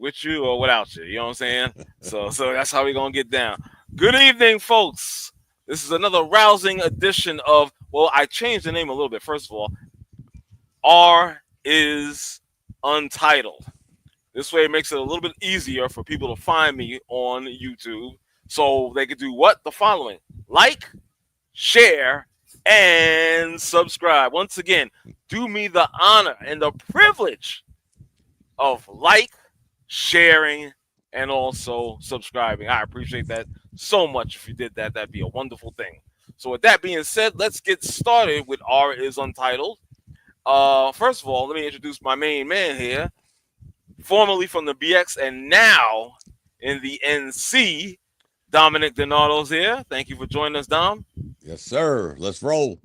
with you or without you. You know what I'm saying? So that's how we're gonna get down. Good evening, folks. This is another rousing edition of. Well, I changed the name a little bit. First of all, R is Untitled. This way, it makes it a little bit easier for people to find me on YouTube. So they could do what? The following: like, share, and subscribe. Once again, do me the honor and the privilege of like, sharing, and also subscribing. I appreciate that so much. If you did that, that'd be a wonderful thing. So with that being said, let's get started with R is Untitled. First of all, let me introduce my main man here, formerly from the BX and now in the NC. Dominic Donato's here. Thank you for joining us, Dom. Yes, sir. Let's roll.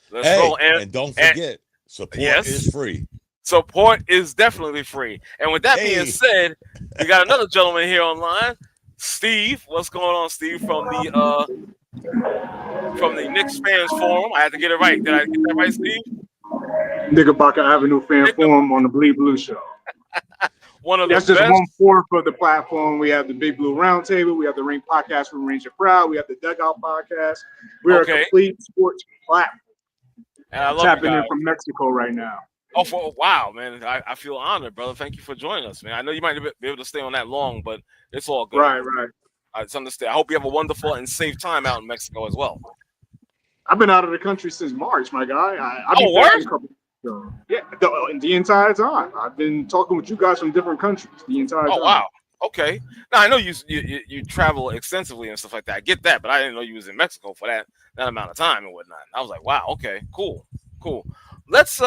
Let's roll. And don't forget, support is free. Support is definitely free. And with that being said, we got another gentleman here online, Steve. What's going on, Steve? From the Knicks fans forum. I had to get it right. Did I get that right, Steve? Knickerbocker Avenue fan forum on the Bleed Blue Show. That's just 1/4 of the platform. We have the Big Blue Roundtable. We have the Ring Podcast from Ranger Proud. We have the Dugout Podcast. We're a complete sports platform. And I love tapping in from Mexico right now. Oh, wow, man. I feel honored, brother. Thank you for joining us, man. I know you might be able to stay on that long, but it's all good. Right. I understand. I hope you have a wonderful and safe time out in Mexico as well. I've been out of the country since March, my guy. Yeah, the entire time. I've been talking with you guys from different countries the entire time. Oh, wow. Okay. Now, I know you travel extensively and stuff like that. I get that, but I didn't know you was in Mexico for that amount of time and whatnot. I was like, wow, okay, cool. Let's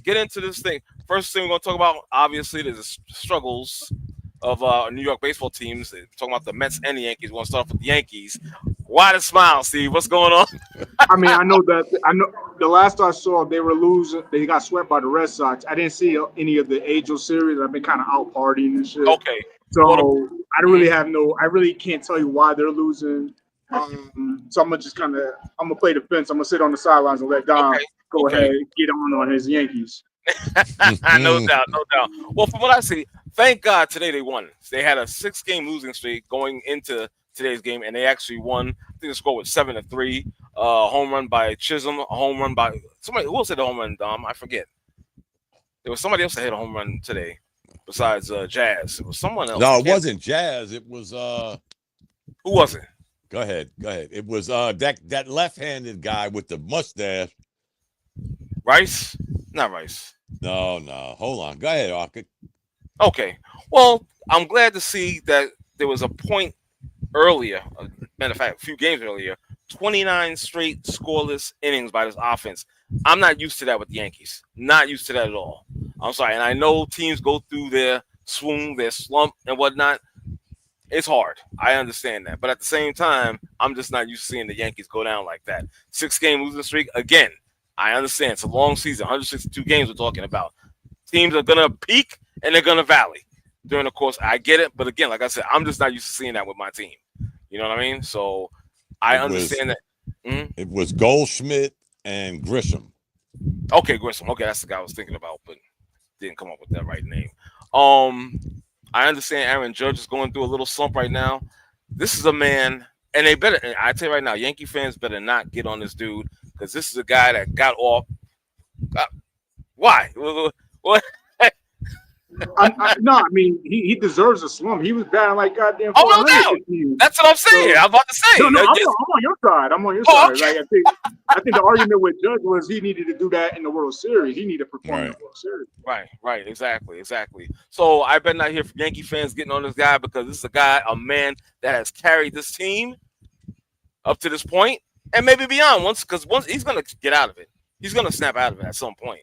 get into this thing. First thing we're going to talk about, obviously, there's the struggles of New York baseball teams. They're talking about the Mets and the Yankees. We're going to start off with the Yankees. Why the smile, Steve? What's going on? I mean, I know the last I saw, they were losing. They got swept by the Red Sox. I didn't see any of the Angel series. I've been kind of out partying and shit. Okay. So I really can't tell you why they're losing. So I'm gonna play the fence. I'm gonna sit on the sidelines and let Dom go ahead and get on his Yankees. No doubt. Well, from what I see, thank God today they won. They had a 6-game losing streak going into today's game, and they actually won. I think the score was 7-3. Home run by Chisholm, a home run by somebody. Who else hit a home run, Dom? I forget. There was somebody else that hit a home run today besides Jazz. It was someone else. No, it wasn't Jazz. It was who was it? Go ahead. It was that left-handed guy with the mustache. Rice? Not Rice. No. Hold on. Go ahead, Arkin. Okay. Well, I'm glad to see that there was a point earlier, matter of fact, a few games earlier, 29 straight scoreless innings by this offense. I'm not used to that with the Yankees. Not used to that at all. I'm sorry. And I know teams go through their swoon, their slump, and whatnot. It's hard. I understand that. But at the same time, I'm just not used to seeing the Yankees go down like that. 6-game losing streak. Again, I understand. It's a long season, 162 games we're talking about. Teams are going to peak and they're going to valley during the course. I get it. But again, like I said, I'm just not used to seeing that with my team. You know what I mean? So I understand that. It was Goldschmidt and Grisham. Okay, Grisham. Okay, that's the guy I was thinking about, but didn't come up with that right name. I understand Aaron Judge is going through a little slump right now. This is a man, and I tell you right now, Yankee fans better not get on this dude because this is a guy that got off. Why? What? I mean, he deserves a slump. He was batting like goddamn. Oh, no doubt. That's what I'm saying. I'm about to say. No, I'm on your side. Okay. Like, I think the argument with Judge was he needed to do that in the World Series. He needed to perform in the World Series. Right. Exactly. So I better not hear from Yankee fans getting on this guy because this is a man that has carried this team up to this point and maybe beyond. Once he's going to get out of it. He's going to snap out of it at some point.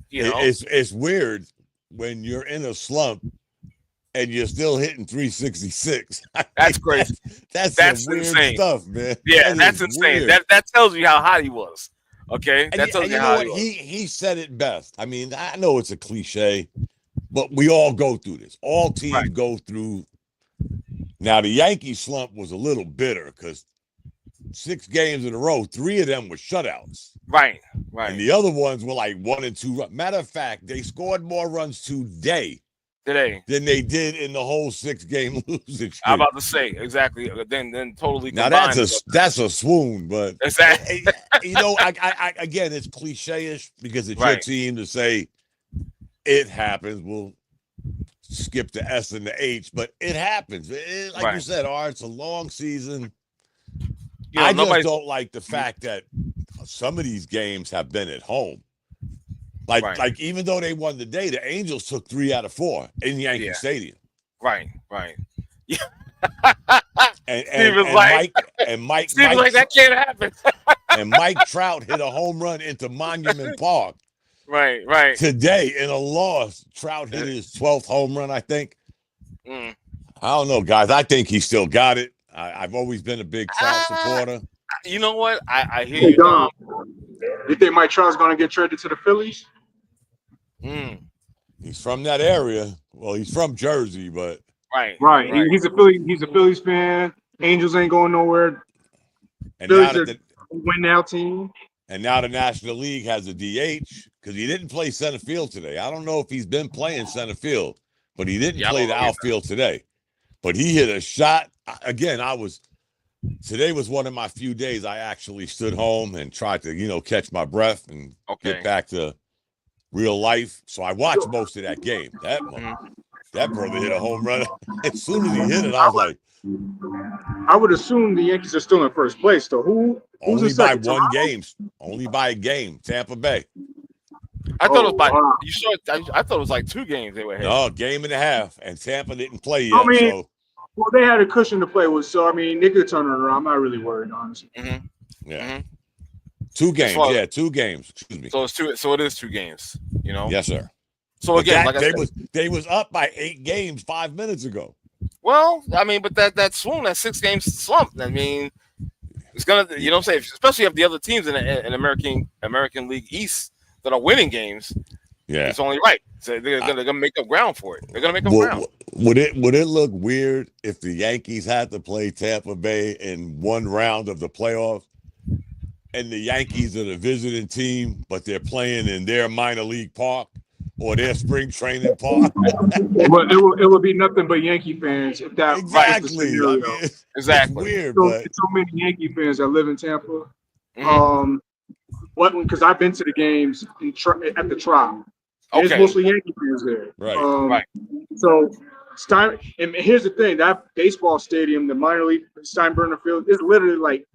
You know? It's weird when you're in a slump and you're still hitting 366. That's crazy. That's weird insane stuff, man. Yeah, that's insane. That tells you how hot he was. Okay, that tells you how he said it best. I mean, I know it's a cliche, but we all go through this. All teams go through. Now the Yankee slump was a little bitter because 6 games in a row, 3 of them were shutouts. Right. And the other ones were like 1 and 2. Matter of fact, they scored more runs today today than they did in the whole 6-game losing streak. I'm about to say exactly. Then totally. Now combined. that's a swoon, but exactly. I again, it's cliche-ish because it's your team to say it happens. We'll skip the S and the H, but it happens. Like you said, it's a long season. I just don't like the fact that some of these games have been at home. Like even though they won today, the Angels took 3 out of 4 in Yankee Stadium. Right. Yeah. and Mike Steven's like that can't happen. and Mike Trout hit a home run into Monument Park. Right. Today in a loss, Trout hit his 12th home run, I think. Mm. I don't know, guys. I think he still got it. I've always been a big Trout supporter. You know what? I hear you, Dom. You think Mike Trout's going to get traded to the Phillies? He's from that area. Well, he's from Jersey, but right. He's a Phillies fan. Angels ain't going nowhere. And Phillies are a win now team. And now the National League has a DH because he didn't play center field today. I don't know if he's been playing center field, but he didn't play the outfield today. But he hit a shot. Again, today was one of my few days I actually stood home and tried to, catch my breath and get back to real life. So I watched most of that game. That brother hit a home run. As soon as he hit it, I was like, I would assume the Yankees are still in first place, though. Who's only by one game. Only by a game. Tampa Bay. I thought it was you sure? I thought it was like 2 games they were ahead. No, game and a half, and Tampa didn't play yet. Well, they had a cushion to play with, so they could turn it around. I'm not really worried, honestly. Yeah. 2 games. 2 games. Excuse me. So it's 2. So it is 2 games. Yes, sir. So again, they was up by 8 games 5 minutes ago. Well, but that swoon, that 6-game slump. It's gonna, what I'm saying, especially if the other teams in American League East that are winning games. Yeah, it's only right. So they're gonna make up ground for it. They're gonna make up ground. Would it look weird if the Yankees had to play Tampa Bay in one round of the playoffs, and the Yankees are the visiting team, but they're playing in their minor league park or their spring training park? Well, it would be nothing but Yankee fans if that exactly. Exactly. Weird, but so many Yankee fans that live in Tampa. Because I've been to the games at the Trop. There's mostly Yankee fans there. Right. So and here's the thing: that baseball stadium, the minor league Steinbrenner Field, is literally like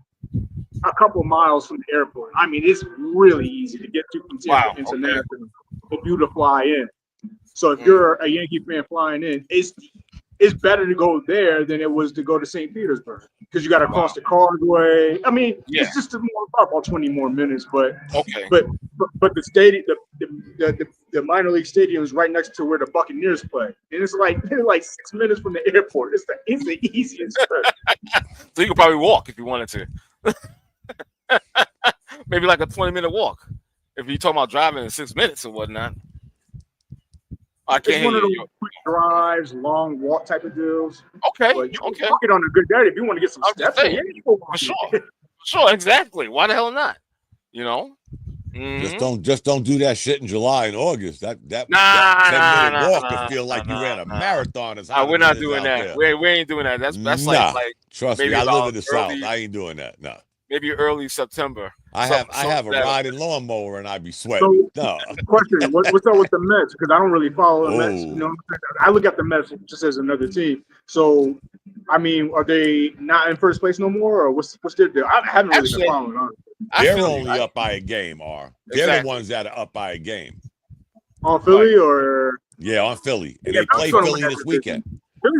a couple miles from the airport. It's really easy to get to from Tampa International for you to fly in. So if you're a Yankee fan flying in, it's better to go there than it was to go to St. Petersburg because you got to cross the causeway. It's just about 20 more minutes, but the stadium, the minor league stadium is right next to where the Buccaneers play, and it's like 6 minutes from the airport. It's the easiest. So you could probably walk if you wanted to. Maybe like a 20-minute walk if you're talking about driving in 6 minutes or whatnot. I can't hear you. Quick drives, long walk type of deals. Okay. But you can walk it on a good day if you want to get some steps. For sure, exactly. Why the hell not? Just don't do that shit in July and August. That 10-minute walk could feel like you ran a marathon. We're not doing that. We ain't doing that. That's like trust me. I live in the South. I ain't doing that. No. Maybe early September. I have a riding lawnmower and I'd be sweating. Question: What's up with the Mets? Because I don't really follow the Mets. I look at the Mets just as another team. So, are they not in first place no more, or what's their deal? I haven't really been following on. They're only up by a game, They're the ones that are up by a game. On Philly or? Yeah, on Philly. And they play Philly this weekend.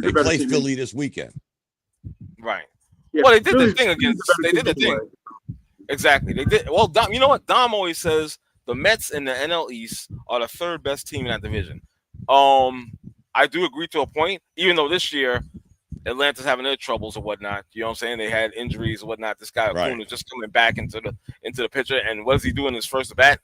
They play Philly this weekend. Right. Yeah, well, they did the thing against. They did the thing. Exactly. They did. Well, Dom, you know what? Dom always says the Mets and the NL East are the third best team in that division. I do agree to a point, even though this year Atlanta's having their troubles or whatnot. You know what I'm saying? They had injuries or whatnot. This guy Acuna is just coming back into the picture. And what does he do in his first at bat?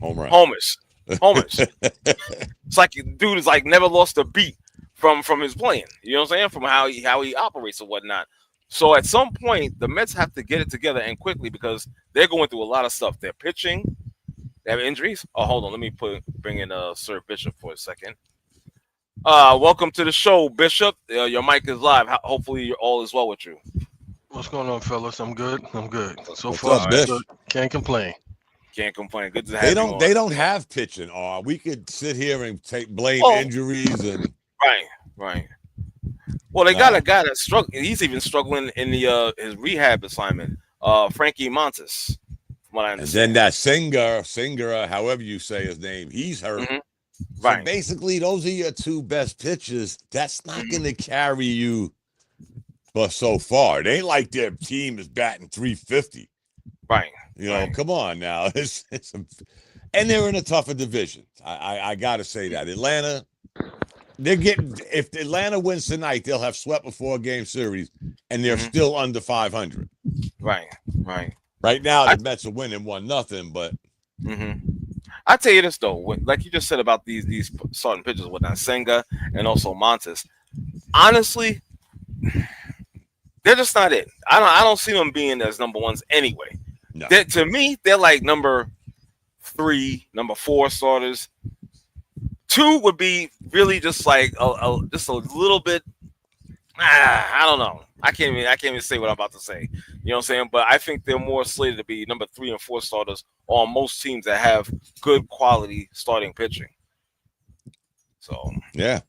Home run. Homers. It's like dude is like never lost a beat from his playing. You know what I'm saying? From how he operates or whatnot. So at some point, the Mets have to get it together and quickly because they're going through a lot of stuff. They're pitching. They have injuries. Oh, hold on. Let me bring in Sir Bishop for a second. Welcome to the show, Bishop. Your mic is live. Hopefully, all is well with you. What's going on, fellas? I'm good. So What's far, up, so Bish? good. Can't complain. Can't complain. Good to have They you don't. on. They don't have pitching. We could sit here and blame Oh. injuries and Right. Well, they got a guy that's struggling. He's even struggling in the his rehab assignment. Frankie Montes, from what I and understand. then that Singer, however you say his name, he's hurt. Mhm. So Right. basically, those are your two best pitchers. That's not going to carry you, but so far, it ain't like their team is batting 350. Right. You know, come on now. And they're in a tougher division. I got to say that Atlanta. If Atlanta wins tonight, they'll have swept a 4-game series, and they're still under 500. Right. Right now, the Mets are winning 1-0, but I tell you this though, like you just said about these starting pitchers with Senga and also Montes. Honestly, they're just not it. I don't see them being as number ones anyway. no. To me, they're like number 3, number 4 starters. 2 would be really just like just a little bit. I don't know. I can't even say what I'm about to say. You know what I'm saying? But I think they're more slated to be number 3 and 4 starters on most teams that have good quality starting pitching. So Yeah,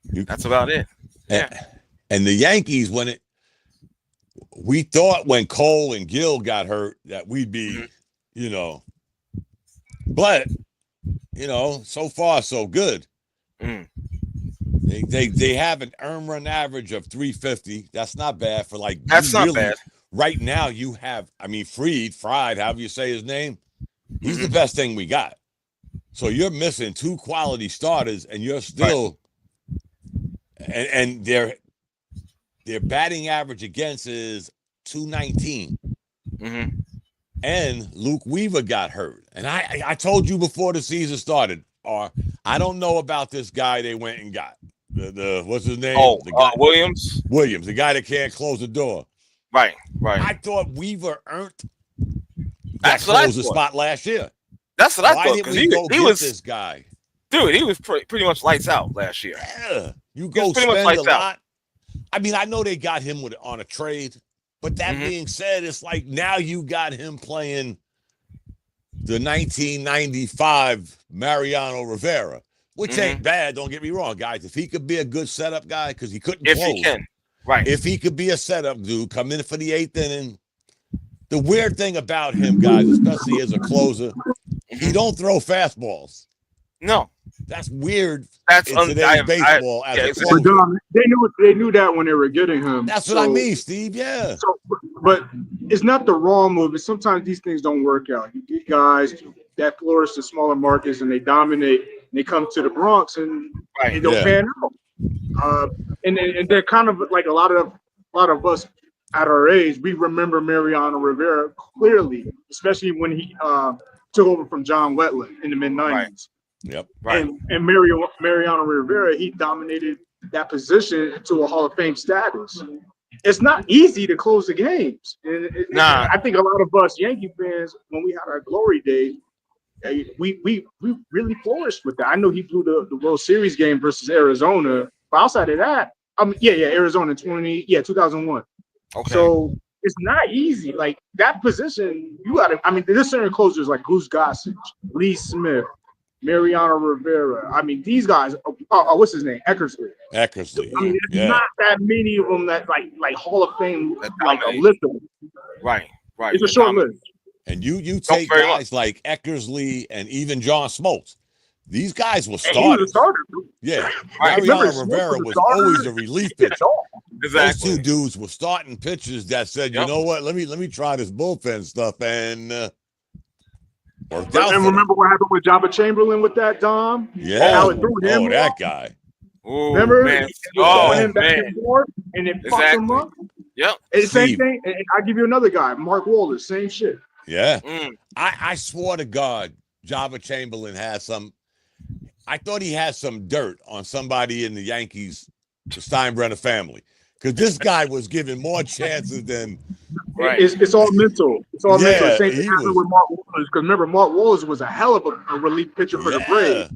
that's about it. Yeah. And the Yankees, we thought when Cole and Gill got hurt that we'd be, but so far so good. They have an earned run average of 350. That's not bad for That's not bad. Right now you have, Fried, however you say his name, he's the best thing we got. So you're missing 2 quality starters, and you're still, and their batting average against is 219. And Luke Weaver got hurt. And I told you before the season started, I don't know about this guy they went and got. The what's his name? The guy, Williams, the guy that can't close the door. Right. I thought Weaver earned That's that what I closer thought. spot last year. That's what I Why thought. didn't Because we go he get was this guy? Dude, he was pretty much lights out last year. Yeah, you go spend a lot. I know they got him on a trade, but that being said, it's like now you got him playing the 1995 Mariano Rivera, which ain't bad. Don't get me wrong, guys. If he could be a good setup guy, because he couldn't close. If he can, right. If he could be a setup dude, come in for the 8th inning. The weird thing about him, guys, especially as a closer, he don't throw fastballs. No. That's weird. That's in today's baseball. Exactly. They knew that when they were getting him. That's what I mean, Steve. Yeah. So, but it's not the wrong move. It's sometimes these things don't work out. You get guys that flourish to smaller markets and they dominate. And they come to the Bronx and they don't pan out. And they're kind of like a lot of us at our age. We remember Mariano Rivera clearly, especially when he took over from John Wetland in the mid-90s. Right. Yep. Right. And Mariano Rivera, he dominated that position to a Hall of Fame status. It's not easy to close the games. I think a lot of us Yankee fans, when we had our glory days, we really flourished with that. I know he blew the World Series game versus Arizona, but outside of that, Arizona 2001. Okay. So it's not easy. Like that position, you got to. There's certain closers like Goose Gossage, Lee Smith, Mariano Rivera. These guys. What's his name? Eckersley. It's not that many of them that like Hall of Fame, like a list of them. Right. It's a short list. And you take guys like Eckersley and even John Smoltz. These guys were starters. He was a starter. Yeah. Mariano Rivera was always a relief pitcher. Exactly. Those 2 dudes were starting pitchers that said, you know what, let me try this bullpen stuff, and worked out. And remember what happened with Jabba Chamberlain with that, Dom? Yeah. That guy. Ooh, remember? Man. Him back and forth, and it fucked him up. Yep. And same thing. And I'll give you another guy, Mark Wallace, same shit. Yeah. I swore to God, Jabba Chamberlain has some. I thought he had some dirt on somebody in the Yankees, the Steinbrenner family, because this guy was given more chances than. Right. It's all mental. It's all mental. Same thing happened with Mark Wallace, because remember, Mark Wallace was a hell of a relief pitcher for the Braves.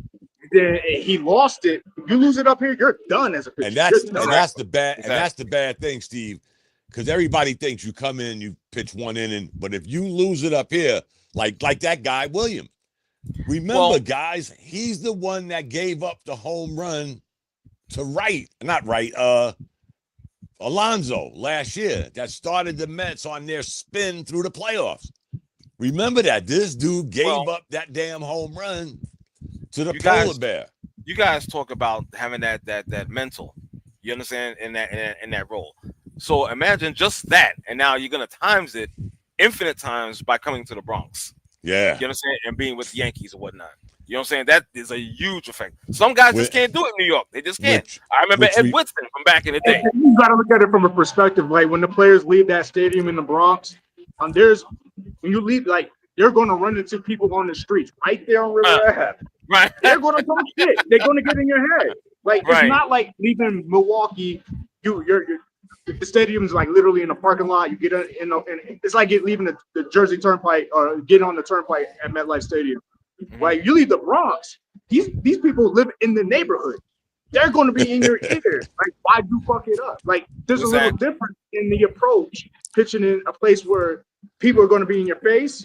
then he lost it. You lose it up here, you're done as a pitcher. And that's the bad thing, Steve, because everybody thinks you come in, you pitch one inning, but if you lose it up here, like that guy Williams, remember, guys, he's the one that gave up the home run to Alonso last year that started the Mets on their spin through the playoffs. Remember that this dude gave up that damn home run to the polar bear. You guys talk about having that mental, you understand, in that role. So imagine just that, and now you're gonna times it infinite times by coming to the Bronx. Yeah, you understand, and being with the Yankees or whatnot. You know what I'm saying? That is a huge effect. Some guys just can't do it in New York. They just can't. I remember Ed Woodson from back in the day. You got to look at it from a perspective, like when the players leave that stadium in the Bronx, when you leave, like they're going to run into people on the streets right there on River Ave. Right. They're going to talk shit. They're going to get in your head. Like it's not like leaving Milwaukee. The stadium's like literally in a parking lot. You get in, it's like leaving the Jersey Turnpike or getting on the Turnpike at MetLife Stadium. Like you leave the Bronx, these people live in the neighborhood. They're going to be in your ear. Like, why do you fuck it up? Like, there's a little difference in the approach pitching in a place where people are going to be in your face,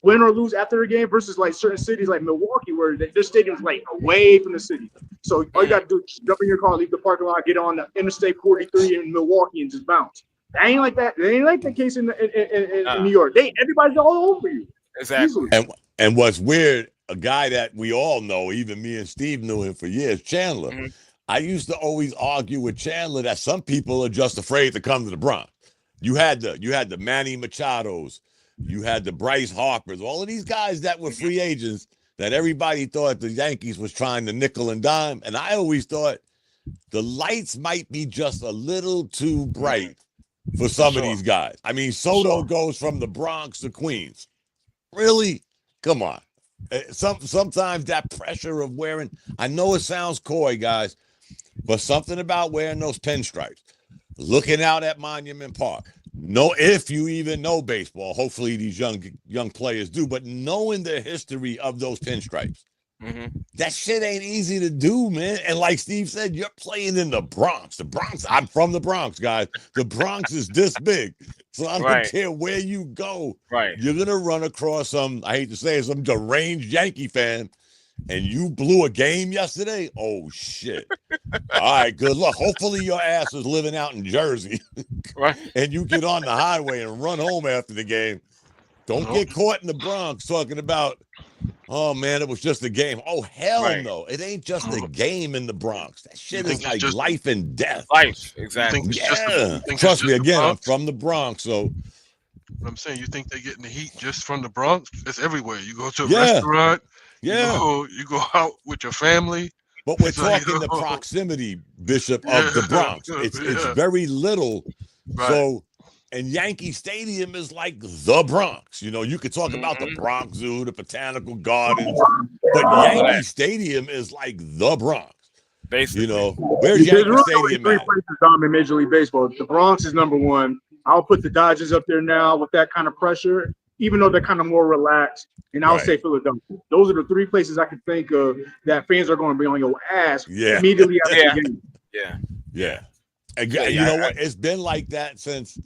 win or lose after a game, versus like certain cities like Milwaukee where their stadium's like away from the city. So all you got to do is jump in your car, leave the parking lot, get on the Interstate 43 in Milwaukee, and just bounce. That ain't like that. It ain't like the case in New York. Everybody's all over you. Exactly. And what's weird, a guy that we all know, even me and Steve knew him for years, Chandler. Mm-hmm. I used to always argue with Chandler that some people are just afraid to come to the Bronx. You had the Manny Machados, you had the Bryce Harpers, all of these guys that were free agents that everybody thought the Yankees was trying to nickel and dime. And I always thought the lights might be just a little too bright for some of these guys. I mean, Soto goes from the Bronx to Queens. Really? Come on. Sometimes that pressure of wearing, I know it sounds coy, guys, but something about wearing those pinstripes, looking out at Monument Park. If you even know baseball, hopefully these young players do, but knowing the history of those pinstripes, that shit ain't easy to do, man. And like Steve said, you're playing in the Bronx. I'm from the Bronx, guys. The Bronx is this big. So I don't care where you go. Right. You're going to run across some deranged Yankee fan, and you blew a game yesterday? Oh, shit. All right, good luck. Hopefully your ass is living out in Jersey. Right. And you get on the highway and run home after the game. Don't get caught in the Bronx talking about, oh, man, it was just a game. Oh, hell no. It ain't just a game in the Bronx. That shit is like life and death. Life, exactly. Trust me, again, I'm from the Bronx, so. I'm saying, you think they're getting the heat just from the Bronx? It's everywhere. You go to a restaurant, you go out with your family. But we're talking the proximity, Bishop, of the Bronx. It's very little. Right. So, and Yankee Stadium is like the Bronx. You know, you could talk about the Bronx Zoo, the Botanical Gardens, but Yankee Stadium is like the Bronx. Basically. You know, where's Yankee Stadium three at? places in Major League Baseball. The Bronx is number one. I'll put the Dodgers up there now with that kind of pressure, even though they're kind of more relaxed. And I'll say Philadelphia. Those are the three places I can think of that fans are going to be on your ass immediately after the game. Yeah. And you know what? It's been like that since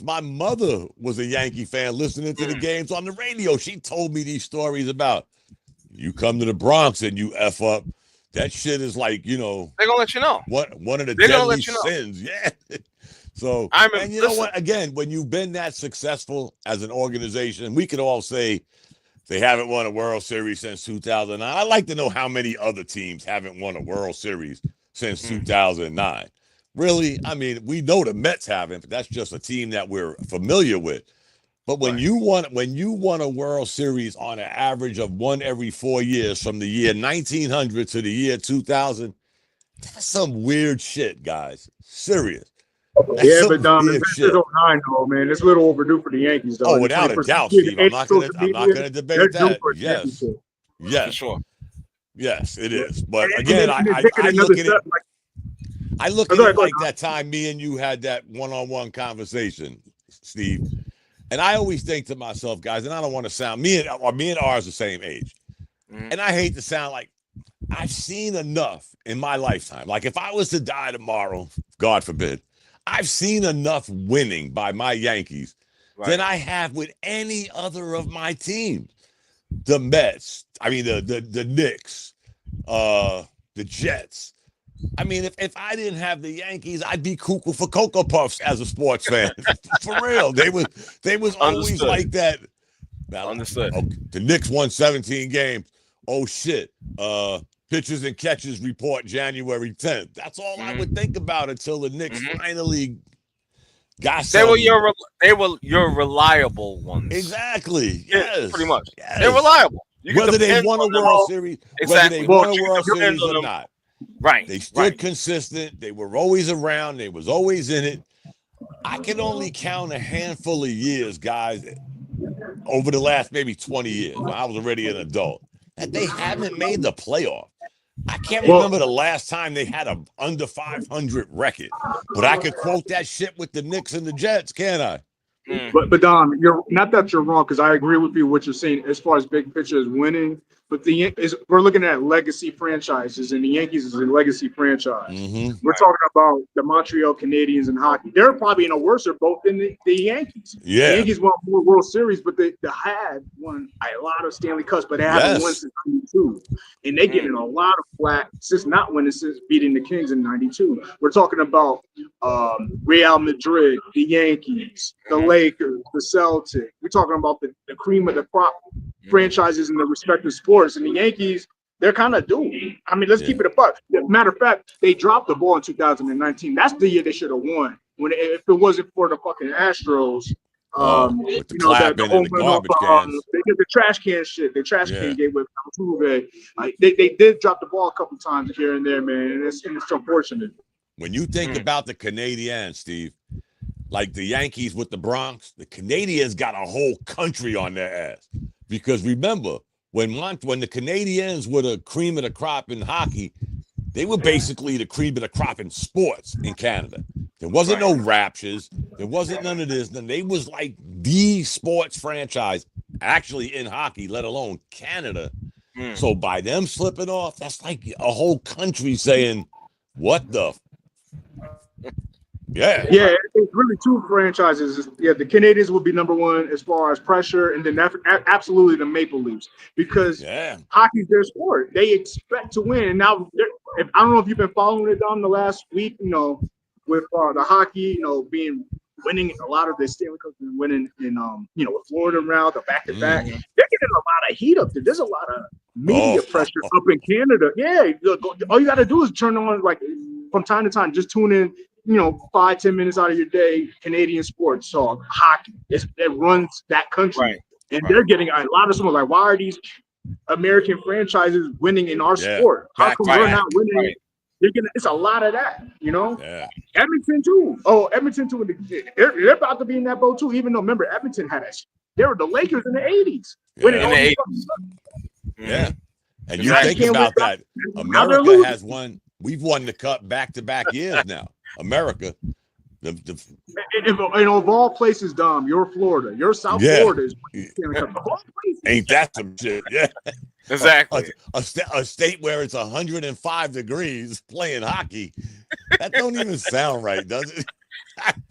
my mother was a Yankee fan, listening to the games on the radio. She told me these stories about you come to the Bronx and you F up. That shit is like, you know, they're gonna let you know. One of the deadly sins. Yeah. So, and you know what? Again, when you've been that successful as an organization, we could all say they haven't won a World Series since 2009. I'd like to know how many other teams haven't won a World Series since 2009. Really? I mean, we know the Mets haven't, but that's just a team that we're familiar with. But when you won a World Series on an average of one every 4 years from the year 1900 to the year 2000, that's some weird shit, guys. Serious. That's but it's 09 though, man. It's a little overdue for the Yankees, though. Oh, without a doubt, Steve. I'm not gonna debate that. Yes. For sure. Yes, it is. But again, I look at it. I look at it like that time me and you had that one-on-one conversation, Steve. And I always think to myself, guys, and I don't want to sound me and ours the same age. And I hate to sound like I've seen enough in my lifetime. Like if I was to die tomorrow, God forbid, I've seen enough winning by my Yankees than I have with any other of my teams. The Mets, I mean the Knicks, the Jets. I mean, if I didn't have the Yankees, I'd be cuckoo for Cocoa Puffs as a sports fan. For real. They was always like that. Now, Understood. The Knicks won 17 games. Oh shit. Pitchers and catches report January 10th. That's all I would think about until the Knicks finally got they were your reliable ones. Exactly. Yeah, Yes. pretty much. Yes. They're reliable. Whether they won a World Series, whether they won a World Series or not. Right. They stood consistent. They were always around. They was always in it. I can only count a handful of years, guys, over the last maybe 20 years, when I was already an adult, that they haven't made the playoff. I can't remember the last time they had a under 500 record, but I could quote that shit with the Knicks and the Jets, can't I? But Dom, you're not that you're wrong, because I agree with you what you're saying as far as big picture is winning. But we're looking at legacy franchises, and the Yankees is a legacy franchise. We're talking about the Montreal Canadiens in hockey. They're probably in a worse boat than the Yankees. Yeah. The Yankees won 4 World Series, but they had won a lot of Stanley Cups, but they haven't won since '92. And they getting a lot of flack since not winning, since beating the Kings in '92. We're talking about Real Madrid, the Yankees, the Lakers, the Celtics. We're talking about the cream of the crop franchises in the respective sports, and the Yankees, they're kind of doomed. I mean, let's keep it a buck. Matter of fact, they dropped the ball in 2019. That's the year they should have won. If it wasn't for the fucking Astros, with the clapping and the garbage cans, they did the trash can shit. The trash can game with Altuve. They did drop the ball a couple times here and there, man, and it's unfortunate. When you think about the Canadiens, Steve, like the Yankees with the Bronx, the Canadiens got a whole country on their ass. Because remember, when the Canadiens were the cream of the crop in hockey, they were basically the cream of the crop in sports in Canada. There wasn't no Raptures. There wasn't none of this. Then they was like the sports franchise, actually in hockey, let alone Canada. So by them slipping off, that's like a whole country saying, what the? Yeah, it's really 2 franchises. Yeah, the Canadiens will be number 1 as far as pressure, and then absolutely the Maple Leafs, because hockey's their sport. They expect to win. And now, I don't know if you've been following it down the last week, with the hockey, winning a lot of the Stanley Cups and winning in, with Florida around the back-to-back. They're getting a lot of heat up there. There's a lot of media pressure up in Canada. Yeah, all you got to do is turn on, like, from time to time, just tune in, 5-10 minutes out of your day, Canadian sports talk, hockey. It runs that country. And they're getting a lot of someone like, why are these American franchises winning in our sport? How come we're not winning? It's a lot of that, Edmonton too. Edmonton too. They're about to be in that boat too. Even though, remember, Edmonton they were the Lakers in the '80s. And you think about that. America has won. We've won the cup back-to-back years now. America. Of all places, Dom, you're Florida. You're South Florida. Ain't that some shit? Yeah. Exactly. A state where it's 105 degrees playing hockey. That don't even sound right, does it?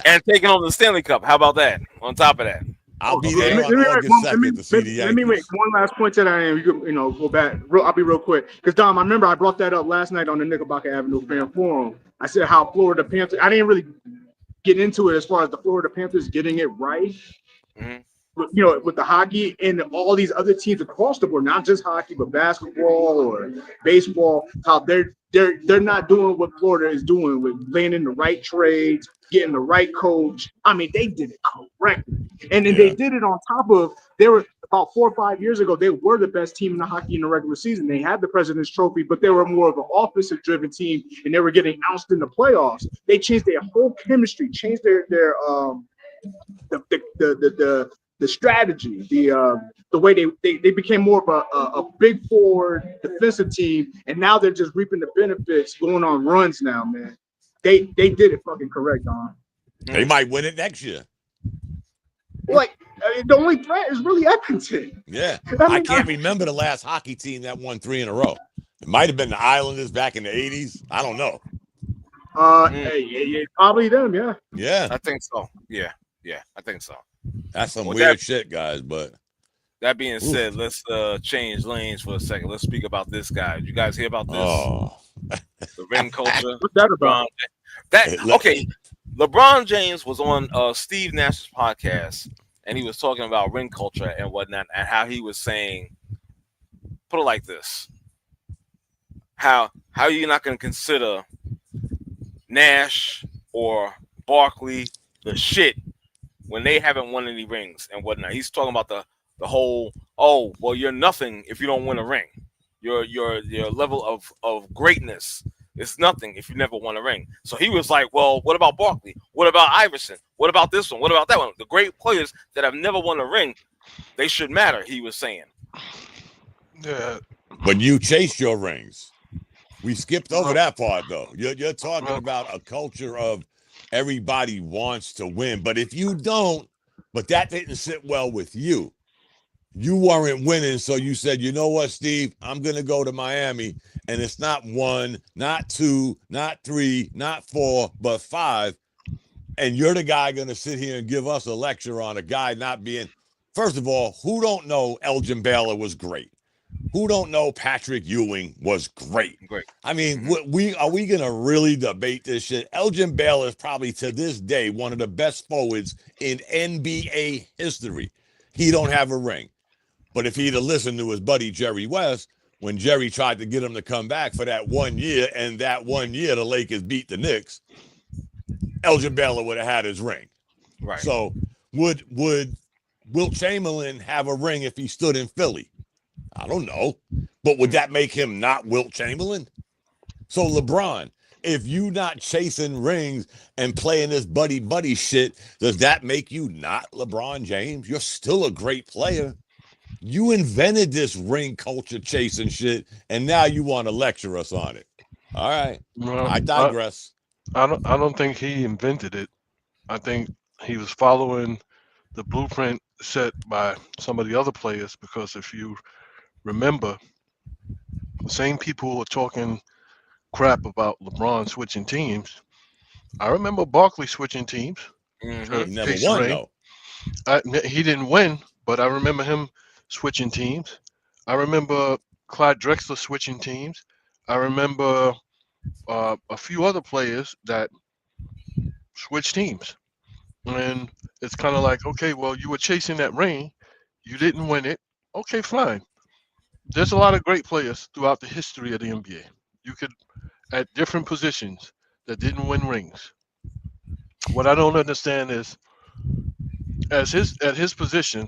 And taking home the Stanley Cup. How about that? On top of that. I'll be there on August 2nd to see the Yankees. Let me make one last point to that, and you can, go back. I'll be real quick. Because, Dom, I remember I brought that up last night on the Knickerbocker Avenue Fan Forum. I said how Florida Panthers, I didn't really get into it as far as the Florida Panthers getting it right. With the hockey and all these other teams across the board, not just hockey, but basketball or baseball, how they're not doing what Florida is doing with landing the right trades, getting the right coach. I mean, they did it correctly. And then they did it on top of, they were about 4 or 5 years ago, they were the best team in the hockey in the regular season. They had the President's Trophy, but they were more of an offensive-driven team, and they were getting ousted in the playoffs. They changed their whole chemistry, changed their strategy, the way they became more of a big forward defensive team, and now they're just reaping the benefits, going on runs now, man. They did it fucking correct, Don. They might win it next year. Like, the only threat is really Edmonton. Yeah. I can't remember the last hockey team that won 3 in a row. It might have been the Islanders back in the 80s. I don't know. Hey, probably them, yeah. Yeah. I think so. Yeah, I think so. That's some weird shit, guys. But that being said, let's change lanes for a second. Let's speak about this guy. Did you guys hear about this? Oh. The ring culture. What's that about? Okay. LeBron James was on Steve Nash's podcast, and he was talking about ring culture and whatnot, and how he was saying, put it like this: how are you not going to consider Nash or Barkley the shit when they haven't won any rings and whatnot? He's talking about the whole, oh, well, you're nothing if you don't win a ring. Your level of greatness is nothing if you never won a ring. So he was like, well, what about Barkley? What about Iverson? What about this one? What about that one? The great players that have never won a ring, they should matter, he was saying. Yeah. But you chased your rings. We skipped over that part, though. You're talking about a culture of everybody wants to win. But if you don't, but that didn't sit well with you. You weren't winning, so you said, you know what, Steve? I'm going to go to Miami, and it's not 1, not 2, not 3, not 4, but 5. And you're the guy going to sit here and give us a lecture on a guy not being. First of all, who don't know Elgin Baylor was great? Who don't know Patrick Ewing was great? I mean, are we going to really debate this shit? Elgin Baylor is probably to this day one of the best forwards in NBA history. He don't have a ring. But if he'd have listened to his buddy Jerry West, when Jerry tried to get him to come back for that 1 year, and that 1 year the Lakers beat the Knicks, Elgin Baylor would have had his ring. Right. So would Wilt Chamberlain have a ring if he stood in Philly? I don't know. But would that make him not Wilt Chamberlain? So LeBron, if you not chasing rings and playing this buddy shit, does that make you not LeBron James? You're still a great player. You invented this ring culture chasing shit, and now you want to lecture us on it. All right. Well, I digress. I don't think he invented it. I think he was following the blueprint set by some of the other players, because if you remember, the same people were talking crap about LeBron switching teams. I remember Barkley switching teams. He never won, though. He didn't win, but I remember him switching teams. I remember Clyde Drexler switching teams. I remember a few other players that switched teams. And it's kind of like, okay, well, you were chasing that ring. You didn't win it. Okay, fine. There's a lot of great players throughout the history of the NBA. You could, at different positions, that didn't win rings. What I don't understand is, at his position,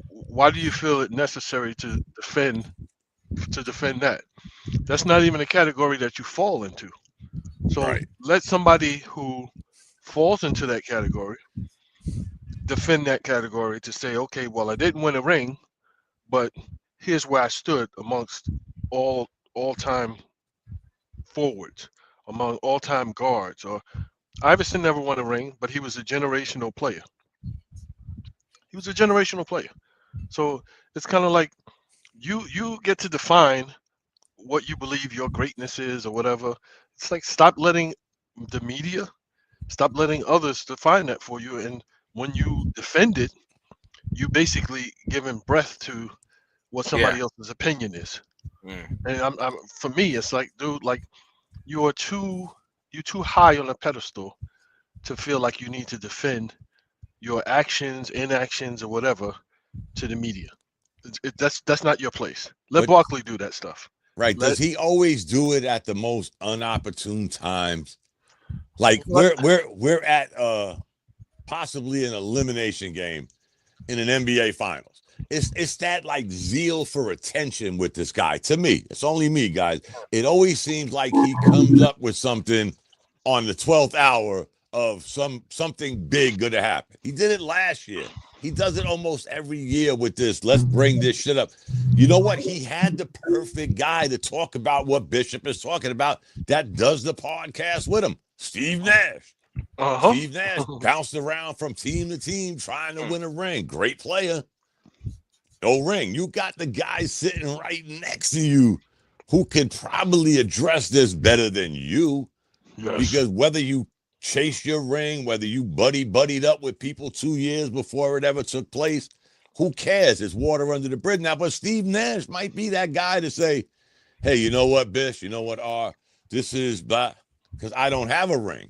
why do you feel it necessary to defend that? That's not even a category that you fall into. So let somebody who falls into that category defend that category to say, okay, well, I didn't win a ring, but here's where I stood amongst all-time forwards, among all-time guards. Or Iverson never won a ring, but he was a generational player. He was a generational player. So it's kind of like you get to define what you believe your greatness is or whatever. It's like, stop letting the media, stop letting others define that for you. And when you defend it, you basically giving breath to what somebody else's opinion is. And for me, it's like, dude, like you're too high on a pedestal to feel like you need to defend your actions, inactions, or whatever to the media. That's not your place. Let Barkley do that stuff. Right. Does he always do it at the most inopportune times? Like we're at possibly an elimination game in an NBA Finals. It's that like zeal for attention with this guy. To me, it's only me, guys. It always seems like he comes up with something on the 12th hour of something big gonna happen. He did it last year. He does it almost every year with this. Let's bring this shit up. You know what? He had the perfect guy to talk about what Bishop is talking about that does the podcast with him. Steve Nash. Steve Nash bounced around from team to team trying to win a ring. Great player. No ring. You got the guy sitting right next to you who could probably address this better than you. Yes. Because whether you chase your ring, whether you buddied up with people 2 years before it ever took place, who cares? It's water under the bridge now. But Steve Nash might be that guy to say, hey, you know what, Bish? You know what, R? This is blah, because I don't have a ring.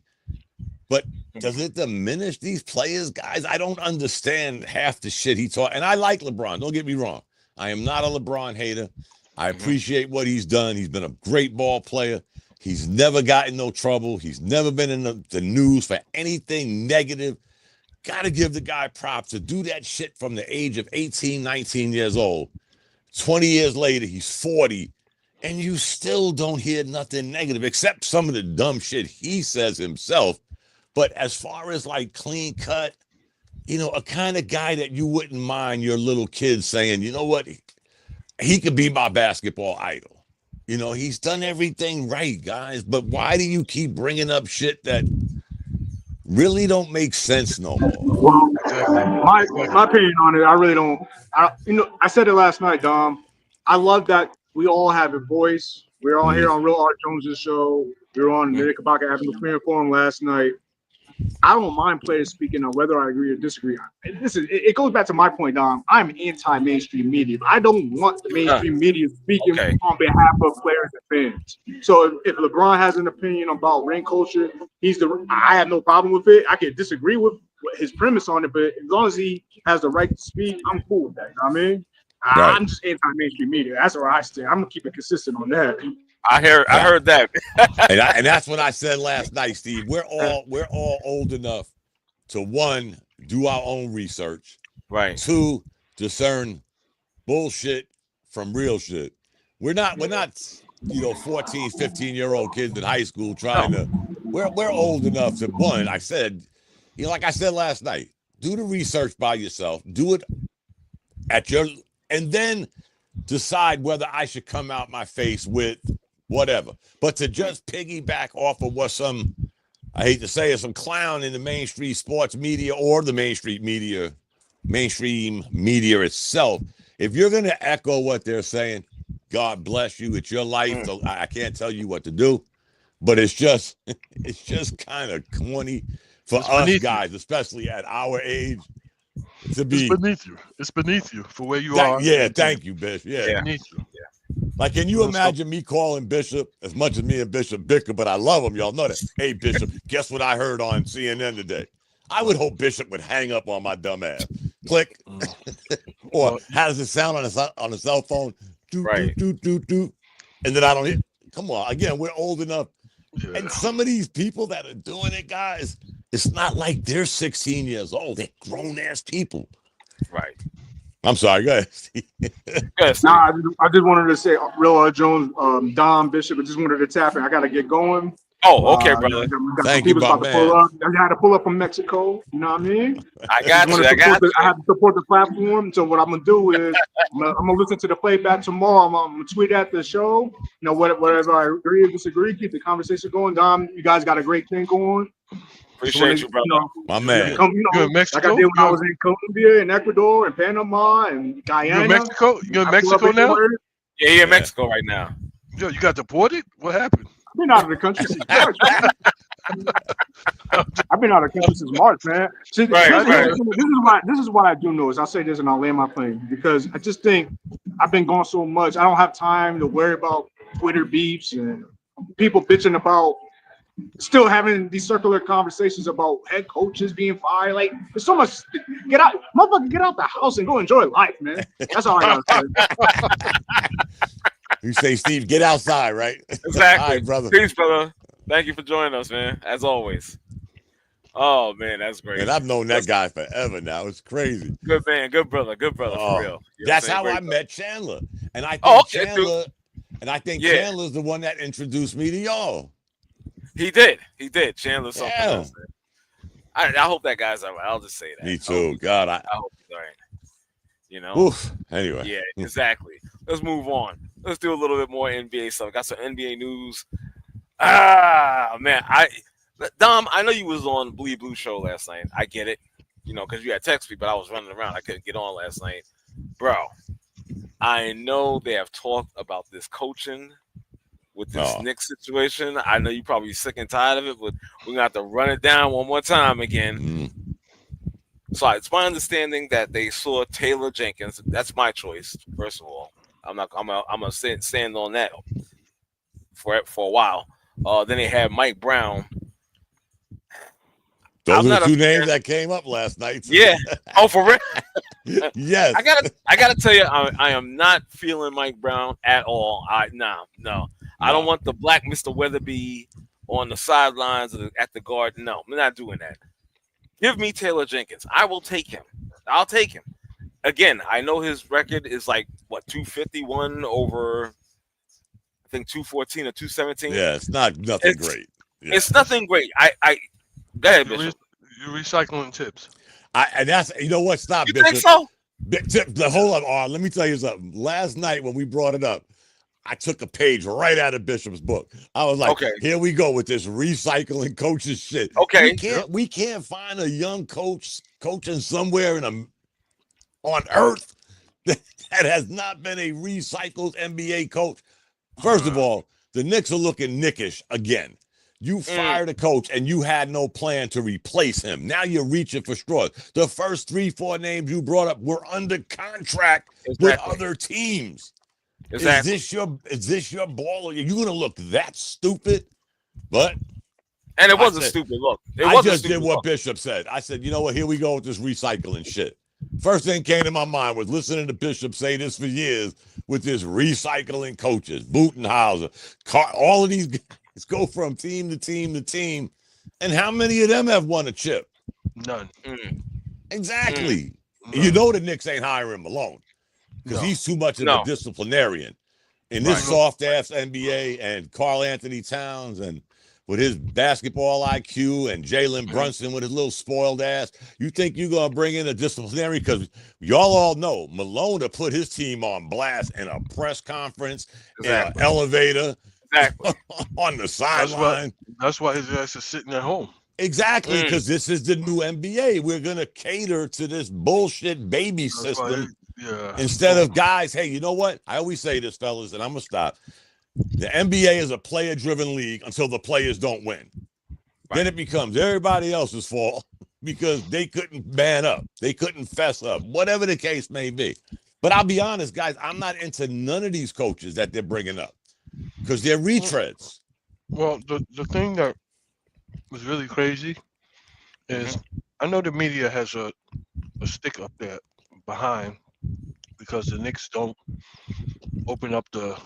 But does it diminish these players, guys? I don't understand half the shit he taught. And I like LeBron. Don't get me wrong. I am not a LeBron hater. I appreciate what he's done. He's been a great ball player. He's never gotten no trouble. He's never been in the news for anything negative. Got to give the guy props to do that shit from the age of 18, 19 years old. 20 years later, he's 40, and you still don't hear nothing negative except some of the dumb shit he says himself. But as far as like clean cut, you know, a kind of guy that you wouldn't mind your little kid saying, you know what, he could be my basketball idol. You know, he's done everything right, guys. But why do you keep bringing up shit that really don't make sense no more? Well, my opinion on it, I really don't. I said it last night, Dom. I love that we all have a voice. We're all here on Real Art Jones's show. We were on the Knickerbocker Avenue Premier Forum last night. I don't mind players speaking on whether I agree or disagree. It goes back to my point, Dom. I'm anti-mainstream media. I don't want the mainstream media speaking on behalf of players and fans. So if LeBron has an opinion about ring culture, I have no problem with it. I can disagree with his premise on it, but as long as he has the right to speak, I'm cool with that. You know what I mean? Right. I'm just anti-mainstream media. That's where I stand. I'm gonna keep it consistent on that. I heard that. and that's what I said last night, Steve. We're all old enough to, one, do our own research. Right. Two, discern bullshit from real shit. We're not 14, 15-year-old kids in high school trying to. We're old enough to, one, I said, like I said last night, do the research by yourself. Do it and then decide whether I should come out my face with whatever. But to just piggyback off of what I hate to say it, some clown in the mainstream sports media or the mainstream media itself, if you're going to echo what they're saying, God bless you. It's your life. So I can't tell you what to do. But it's just kind of corny for us guys, especially at our age. It's beneath you for where you are. Yeah, thank you, Bish. Yeah. Beneath you. Like, can you imagine me calling Bishop, as much as me and Bishop bicker, but I love him. Y'all know that. Hey, Bishop, guess what I heard on CNN today? I would hope Bishop would hang up on my dumb ass. Click. Or how does it sound on a cell phone? Do. And then I don't hear. Come on. Again, we're old enough. Yeah. And some of these people that are doing it, guys, it's not like they're 16 years old. They're grown-ass people. Right. I'm sorry. Go ahead. Nah, I just wanted to say, Real Jones, Dom, Bishop, I just wanted to tap in. I got to get going. Oh, okay, brother. Thank you, my man. I had to pull up from Mexico. You know what I mean? I got you. I have to support the platform. So what I'm going to do is I'm going to listen to the playback tomorrow. I'm going to tweet at the show. You know, whatever I agree or disagree, keep the conversation going. Dom, you guys got a great thing going. Appreciate you, brother. My man. You in Mexico? Like I did when I was in Colombia, and Ecuador, and Panama, and Guyana. You in Mexico? You in Mexico now? Yeah, you're in Mexico right now. Yo, you got deported? What happened? I've been out of the country since March, man. I've been out of the country since March, man. See, This is what I do know is I'll say this and I'll land my plane because I just think I've been gone so much. I don't have time to worry about Twitter beefs and people bitching about still having these circular conversations about head coaches being fired. Like, there's so much. Get out, motherfucker, get out the house and go enjoy life, man. That's all I gotta say. You say, Steve, get outside, right? Exactly. All right, brother. Peace, brother. Thank you for joining us, man, as always. Oh, man, that's great. And I've known that guy forever now. It's crazy. Good man. Good brother, for real. That's how I met Chandler. And I think Chandler's the one that introduced me to y'all. He did. Chandler's something else, man. I hope that guy's all right. I'll just say that. Me too. God, I hope he's all right. You know? Oof. Anyway. Yeah, exactly. Let's move on. Let's do a little bit more NBA stuff. Got some NBA news. Man. Dom, I know you was on Bleed Blue show last night. I get it. You know, because you had text me, but I was running around. I couldn't get on last night. Bro, I know they have talked about this coaching with this Knicks situation. I know you're probably sick and tired of it, but we're gonna have to run it down one more time again. Mm. So it's my understanding that they saw Taylor Jenkins. That's my choice. First of all, I'm gonna stand on that for a while. Then they had Mike Brown. Those are the two names that came up last night. Yeah. Oh, for real? Yes. I gotta tell you, I am not feeling Mike Brown at all. No. I don't want the black Mr. Weatherby on the sidelines at the guard. No, I'm not doing that. Give me Taylor Jenkins. I will take him. I'll take him. Again, I know his record is like 251 over, I think 214 or 217. Yeah, it's nothing great. Yeah. It's nothing great. I go ahead, Bishop. You're recycling tips. And that's, you know what? Stop, you Bishop. Think so? Hold on. Let me tell you something. Last night when we brought it up, I took a page right out of Bishop's book. I was like, Here we go with this recycling coaches shit. Okay. We can't find a young coach coaching somewhere on earth that has not been a recycled NBA coach. First of all, the Knicks are looking Knickish again. You fired a coach and you had no plan to replace him. Now you're reaching for straws. The first 3-4 names you brought up were under contract with other teams. Exactly. Is this your ball? Are you gonna look that stupid? And it was a stupid look. I just did what Bishop said. I said, you know what? Here we go with this recycling shit. First thing came to my mind was listening to Bishop say this for years with this recycling coaches, Butenhauser, all of these guys go from team to team to team. And how many of them have won a chip? None. Exactly. You know the Knicks ain't hiring Malone because he's too much of a disciplinarian. In this soft-ass NBA and Karl Anthony Towns and with his basketball IQ and Jalen Brunson with his little spoiled ass, you think you're going to bring in a disciplinary? Because y'all all know Malone to put his team on blast in a press conference, in an elevator, on the sideline. That's why his ass is sitting at home. Exactly, because this is the new NBA. We're going to cater to this bullshit baby system instead of guys. Hey, you know what? I always say this, fellas, and I'm going to stop. The NBA is a player-driven league until the players don't win. Then it becomes everybody else's fault because they couldn't man up. They couldn't fess up, whatever the case may be. But I'll be honest, guys, I'm not into none of these coaches that they're bringing up because they're retreads. Well, the thing that was really crazy is I know the media has a stick up there behind because the Knicks don't open up the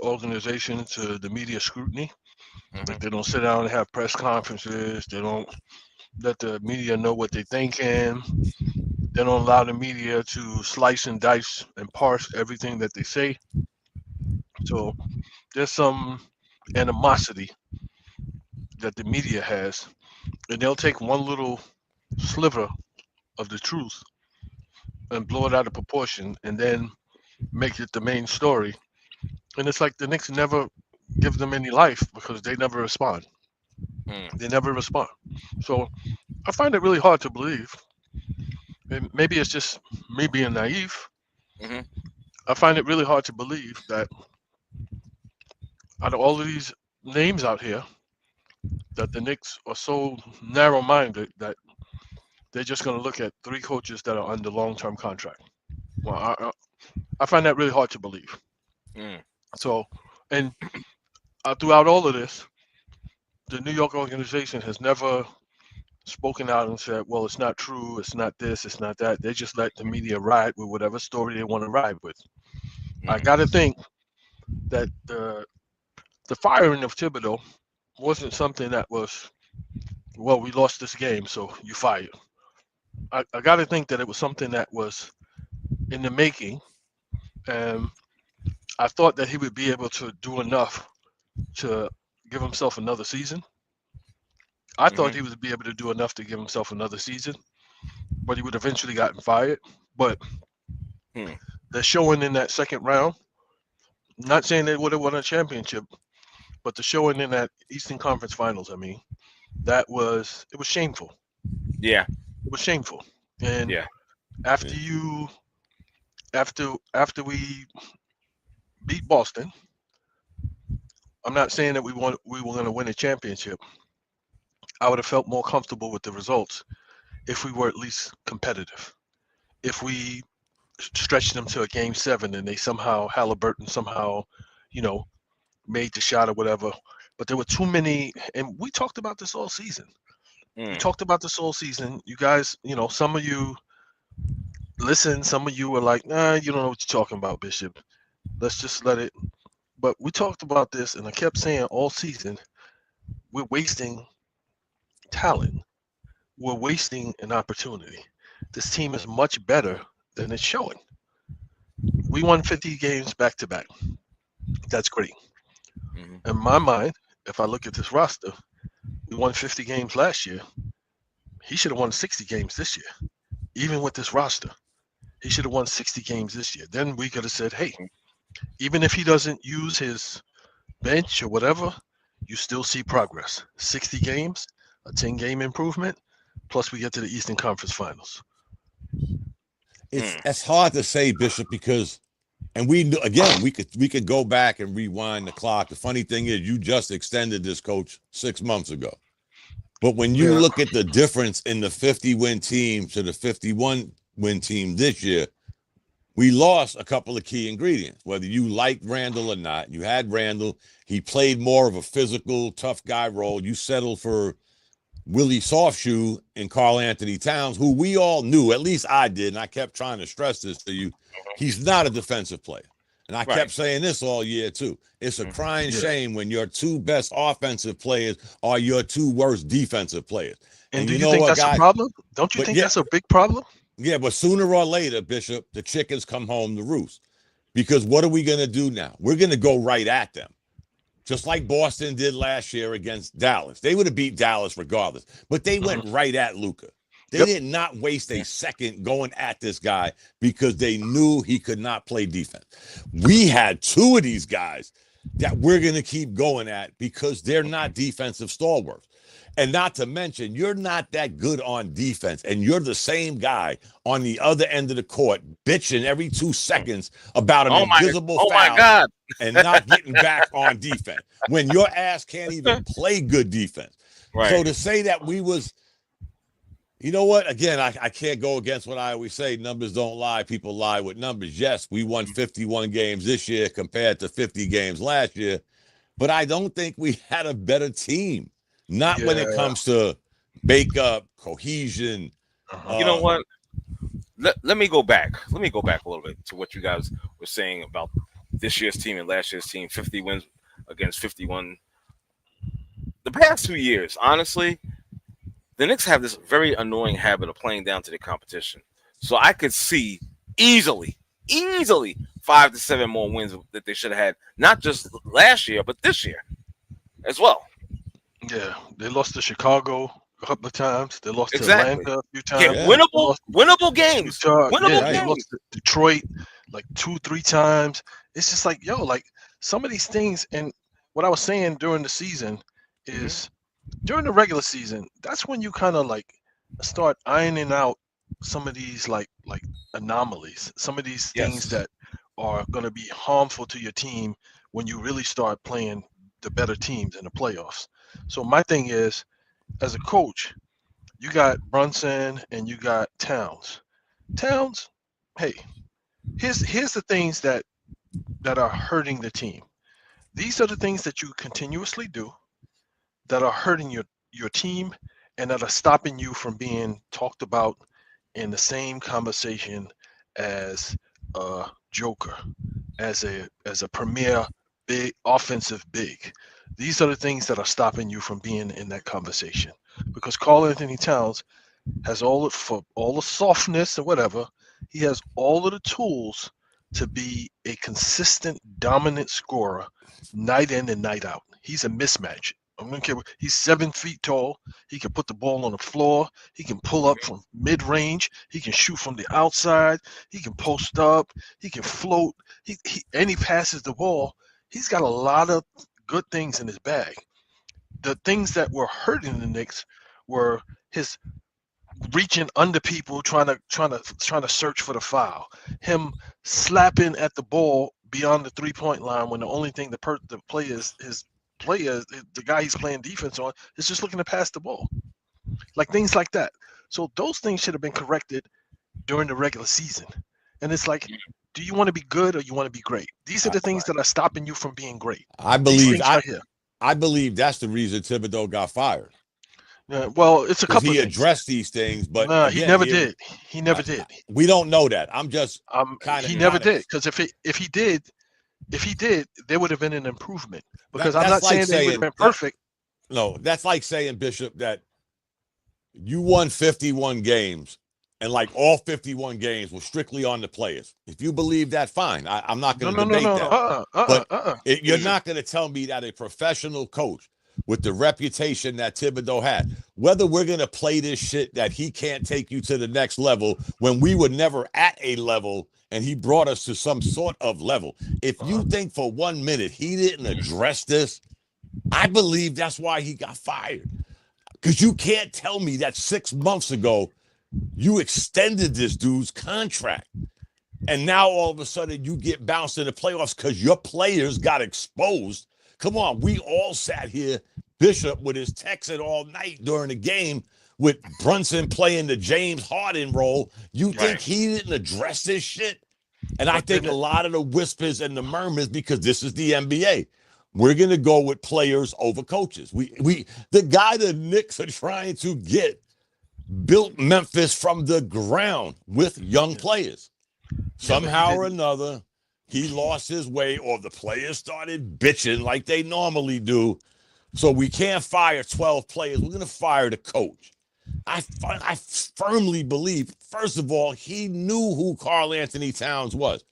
organization to the media scrutiny. Like they don't sit down and have press conferences. They don't let the media know what they're thinking. They don't allow the media to slice and dice and parse everything that they say. So there's some animosity that the media has, and they'll take one little sliver of the truth and blow it out of proportion and then make it the main story. And it's like the Knicks never give them any life because they never respond. They never respond. So I find it really hard to believe. And maybe it's just me being naive. I find it really hard to believe that out of all of these names out here, that the Knicks are so narrow-minded that they're just going to look at 3 coaches that are under long-term contract. Well, I find that really hard to believe. So, and throughout all of this, the New York organization has never spoken out and said, well, it's not true, it's not this, it's not that. They just let the media ride with whatever story they want to ride with. I got to think that the firing of Thibodeau wasn't something that was, well, we lost this game, so you fired. I got to think that it was something that was in the making. And I thought that he would be able to do enough to give himself another season. I thought he would be able to do enough to give himself another season, but he would eventually gotten fired. But the showing in that second round, not saying they would have won a championship, but the showing in that Eastern Conference Finals, I mean, it was shameful. Yeah. It was shameful. And after we beat Boston, I'm not saying that we were going to win a championship. I would have felt more comfortable with the results if we were at least competitive. If we stretched them to a game 7 and they somehow Halliburton somehow, you know, made the shot or whatever. But there were too many, and we talked about this all season. We talked about this all season. You guys, you know, some of you listen, some of you were like, nah, you don't know what you're talking about, Bishop. Let's just let it. But we talked about this, and I kept saying all season, we're wasting talent. We're wasting an opportunity. This team is much better than it's showing. We won 50 games back to back. That's great. In my mind, if I look at this roster, we won 50 games last year. He should have won 60 games this year. Even with this roster, he should have won 60 games this year. Then we could have said, hey, even if he doesn't use his bench or whatever, you still see progress. 60 games, a 10-game improvement, plus we get to the Eastern Conference Finals. That's hard to say, Bishop, because, and we could go back and rewind the clock. The funny thing is, you just extended this, coach, 6 months ago. But when you look at the difference in the 50-win team to the 51-win team this year, we lost a couple of key ingredients. Whether you liked Randall or not, you had Randall. He played more of a physical, tough guy role. You settled for Willie Softshoe and Karl Anthony Towns, who we all knew, at least I did, and I kept trying to stress this to you, he's not a defensive player. And I kept saying this all year, too. It's a crying shame when your 2 best offensive players are your 2 worst defensive players. And do you think that's a problem? Don't you think that's a big problem? Yeah, but sooner or later, Bishop, the chickens come home to roost. Because what are we going to do now? We're going to go right at them. Just like Boston did last year against Dallas. They would have beat Dallas regardless. But they went right at Luka. They did not waste a second going at this guy because they knew he could not play defense. We had 2 of these guys that we're going to keep going at because they're not defensive stalwarts. And not to mention, you're not that good on defense, and you're the same guy on the other end of the court bitching every 2 seconds about an invisible foul and not getting back on defense when your ass can't even play good defense. Right. So to say that we was, you know what? Again, I can't go against what I always say. Numbers don't lie. People lie with numbers. Yes, we won 51 games this year compared to 50 games last year, but I don't think we had a better team. Not when it comes to makeup, cohesion. You know what? Let me go back. Let me go back a little bit to what you guys were saying about this year's team and last year's team, 50 wins against 51. The past 2 years, honestly, the Knicks have this very annoying habit of playing down to the competition. So I could see easily 5 to 7 more wins that they should have had, not just last year, but this year as well. Yeah, they lost to Chicago a couple of times. They lost to Atlanta a few times. Yeah, winnable games. Winnable games. They lost to Detroit like 2-3 times. It's just like, like some of these things. And what I was saying during the season is during the regular season, that's when you kind of like start ironing out some of these like anomalies, some of these things that are going to be harmful to your team when you really start playing the better teams in the playoffs. So my thing is, as a coach, you got Brunson and you got Towns. Towns, hey, here's the things that are hurting the team. These are the things that you continuously do that are hurting your team and that are stopping you from being talked about in the same conversation as a Joker, as a premier big offensive big. These are the things that are stopping you from being in that conversation, because Karl Anthony Towns has all the softness or whatever. He has all of the tools to be a consistent, dominant scorer night in and night out. He's a mismatch. I don't care. He's 7 feet tall. He can put the ball on the floor. He can pull up from mid-range. He can shoot from the outside. He can post up. He can float. He passes the ball. He's got a lot of good things in his bag. The things that were hurting the Knicks were his reaching under people, trying to search for the foul, him slapping at the ball beyond the 3-point line when the only thing the play is player, the guy he's playing defense on, is just looking to pass the ball. Like things like that. So those things should have been corrected during the regular season. And it's like, do you want to be good or you want to be great? These are the things that are stopping you from being great. I believe I believe that's the reason Thibodeau got fired. Well, it's a couple. He addressed these things, but no, he never did. He never did. We don't know that. I'm just kind of. He never did, because if he did, there would have been an improvement. Because I'm not saying they would have been perfect. No, that's like saying, Bishop, that you won 51 games, and like all 51 games were strictly on the players. If you believe that, fine. I'm not going to debate that. You're not going to tell me that a professional coach with the reputation that Thibodeau had, whether we're going to play this shit that he can't take you to the next level when we were never at a level and he brought us to some sort of level. If you think for 1 minute he didn't address this, I believe that's why he got fired. Because you can't tell me that 6 months ago you extended this dude's contract. And now all of a sudden you get bounced in the playoffs because your players got exposed. Come on, we all sat here, Bishop with his Texan all night during the game with Brunson playing the James Harden role. You think he didn't address this shit? And I think a lot of the whispers and the murmurs, because this is the NBA, we're going to go with players over coaches. The guy the Knicks are trying to get built Memphis from the ground with young players. Somehow or another, he lost his way, or the players started bitching like they normally do. So we can't fire 12 players. We're going to fire the coach. I firmly believe, first of all, he knew who Karl Anthony Towns was.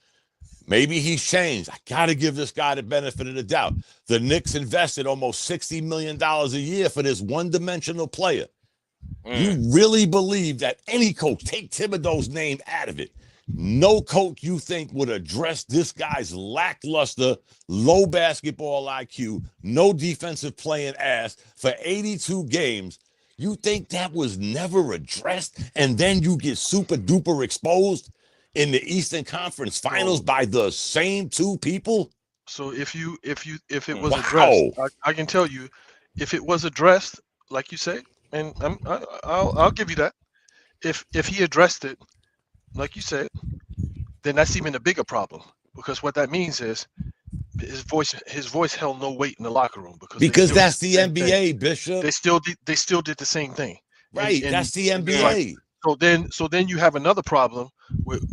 Maybe he's changed. I got to give this guy the benefit of the doubt. The Knicks invested almost $60 million a year for this one-dimensional player. You really believe that any coach, take Thibodeau's name out of it, no coach you think would address this guy's lackluster, low basketball IQ, no defensive playing ass for 82 games? You think that was never addressed, and then you get super duper exposed in the Eastern Conference Finals by the same two people? So if it was addressed, I can tell you, if it was addressed, like you say, and I'll give you that. If he addressed it, like you said, then that's even a bigger problem, because what that means is his voice held no weight in the locker room, because that's the NBA, Bishop. They still did the same thing. Right, and that's the NBA. So then you have another problem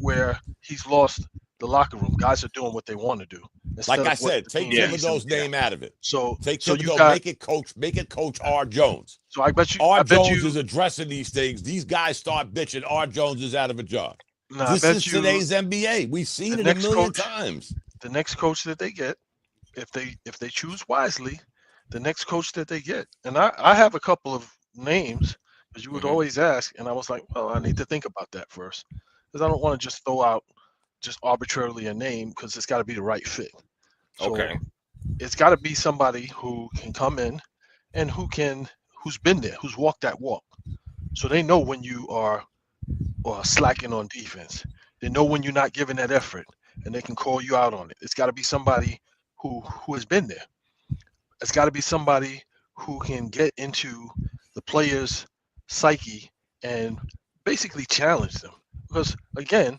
where he's lost the locker room. Guys are doing what they want to do. Like I said, take Thibodeau's name out of it. So take Thibodeau, make it Coach R. Jones. So I bet you R. Jones is addressing these things. These guys start bitching. R. Jones is out of a job. This is today's NBA. We've seen it a million times. The next coach that they get, if they choose wisely, the next coach that they get, and I have a couple of names, because you would always ask, and I was like, well, I need to think about that first, because I don't want to just throw out just arbitrarily a name, because it's got to be the right fit. So it's got to be somebody who can come in and who's been there, who's walked that walk. So they know when you are slacking on defense. They know when you're not giving that effort, and they can call you out on it. It's got to be somebody who has been there. It's got to be somebody who can get into the player's psyche and basically challenge them. Because again,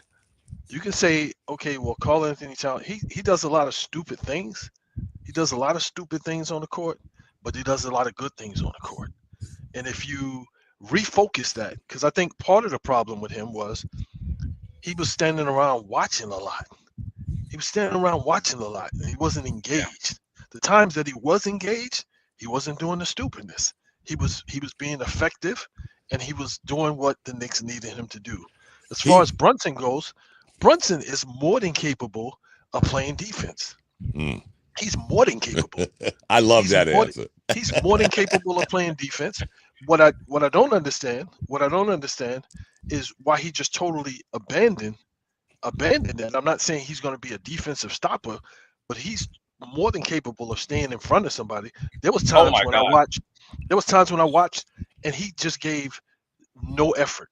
you can say, okay, well, Karl Anthony Towns, he does a lot of stupid things. He does a lot of stupid things on the court, but he does a lot of good things on the court. And if you refocus that, because I think part of the problem with him was he was standing around watching a lot. He wasn't engaged. The times that he was engaged, he wasn't doing the stupidness. He was being effective, and he was doing what the Knicks needed him to do. As far as Brunson goes, Brunson is more than capable of playing defense. He's more than capable. I love that answer. He's more than capable of playing defense. What I don't understand is why he just totally abandoned that. I'm not saying he's going to be a defensive stopper, but he's more than capable of staying in front of somebody. There was times when I watched, and he just gave no effort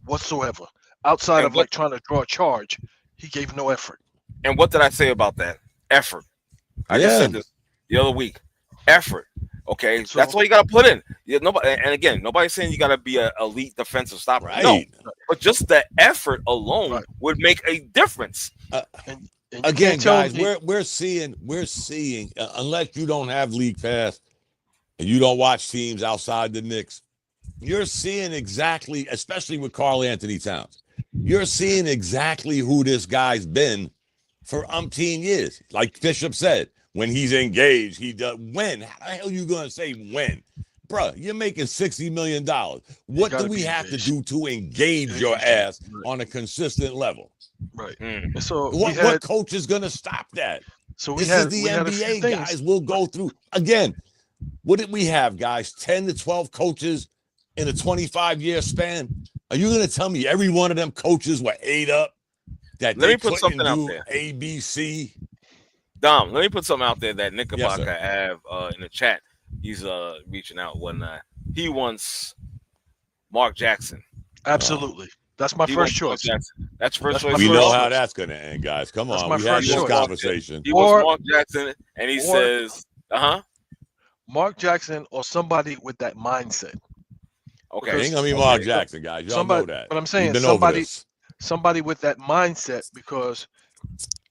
whatsoever. Outside of like trying to draw a charge, he gave no effort. And what did I say about that? Effort. I just said this the other week. effort. Okay, So, that's all you got to put in. Yeah, nobody, and again, nobody's saying you got to be an elite defensive stopper. No, Right. but just the effort alone Right. would make a difference. and you Again, can't tell guys, me, we're seeing unless you don't have league pass and you don't watch teams outside the Knicks, you're seeing exactly, especially with Karl Anthony Towns, you're seeing exactly who this guy's been for umpteen years. Like Bishop said, when he's engaged, he does. When? How the hell are you going to say when? Bruh, you're making $60 million. What do we have to do to engage your ass on a consistent level? right? Mm. And so What coach is going to stop that? So This is the NBA, guys. We'll go through. Again, what did we have, guys? 10 to 12 coaches in a 25-year span? Are you going to tell me every one of them coaches were ate up? That Let me they put something out do there. A, B, C? Dom, let me put something out there that Knickerbocker Yes, have in the chat. He's reaching out when he wants Mark Jackson. Absolutely. That's my first choice. That's first choice. We know how that's going to end, guys. Come on. We had this conversation. He wants Mark Jackson, and he says, Mark Jackson or somebody with that mindset. Okay. Ain't going to be Mark Jackson, guys. Y'all know that. But I'm saying somebody with that mindset, because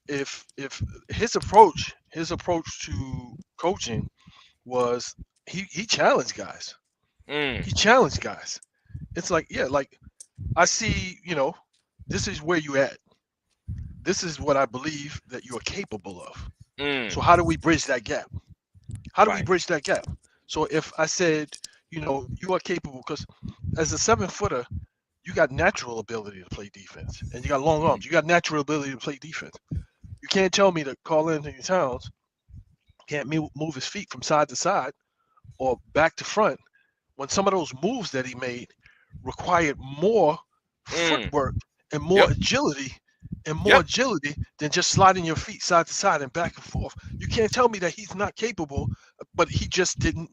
if his approach to coaching was he challenged guys. He challenged guys. It's like, yeah, like I see, this is where you at. This is what I believe that you are capable of. So how do we bridge that gap? How do we bridge that gap? So if I said, you are capable, because as a 7-footer, you got natural ability to play defense, and you got long arms. You got natural ability to play defense. You can't tell me that Karl Anthony Towns can't move his feet from side to side or back to front when some of those moves that he made required more footwork and more agility than just sliding your feet side to side and back and forth. You can't tell me that he's not capable, but he just didn't,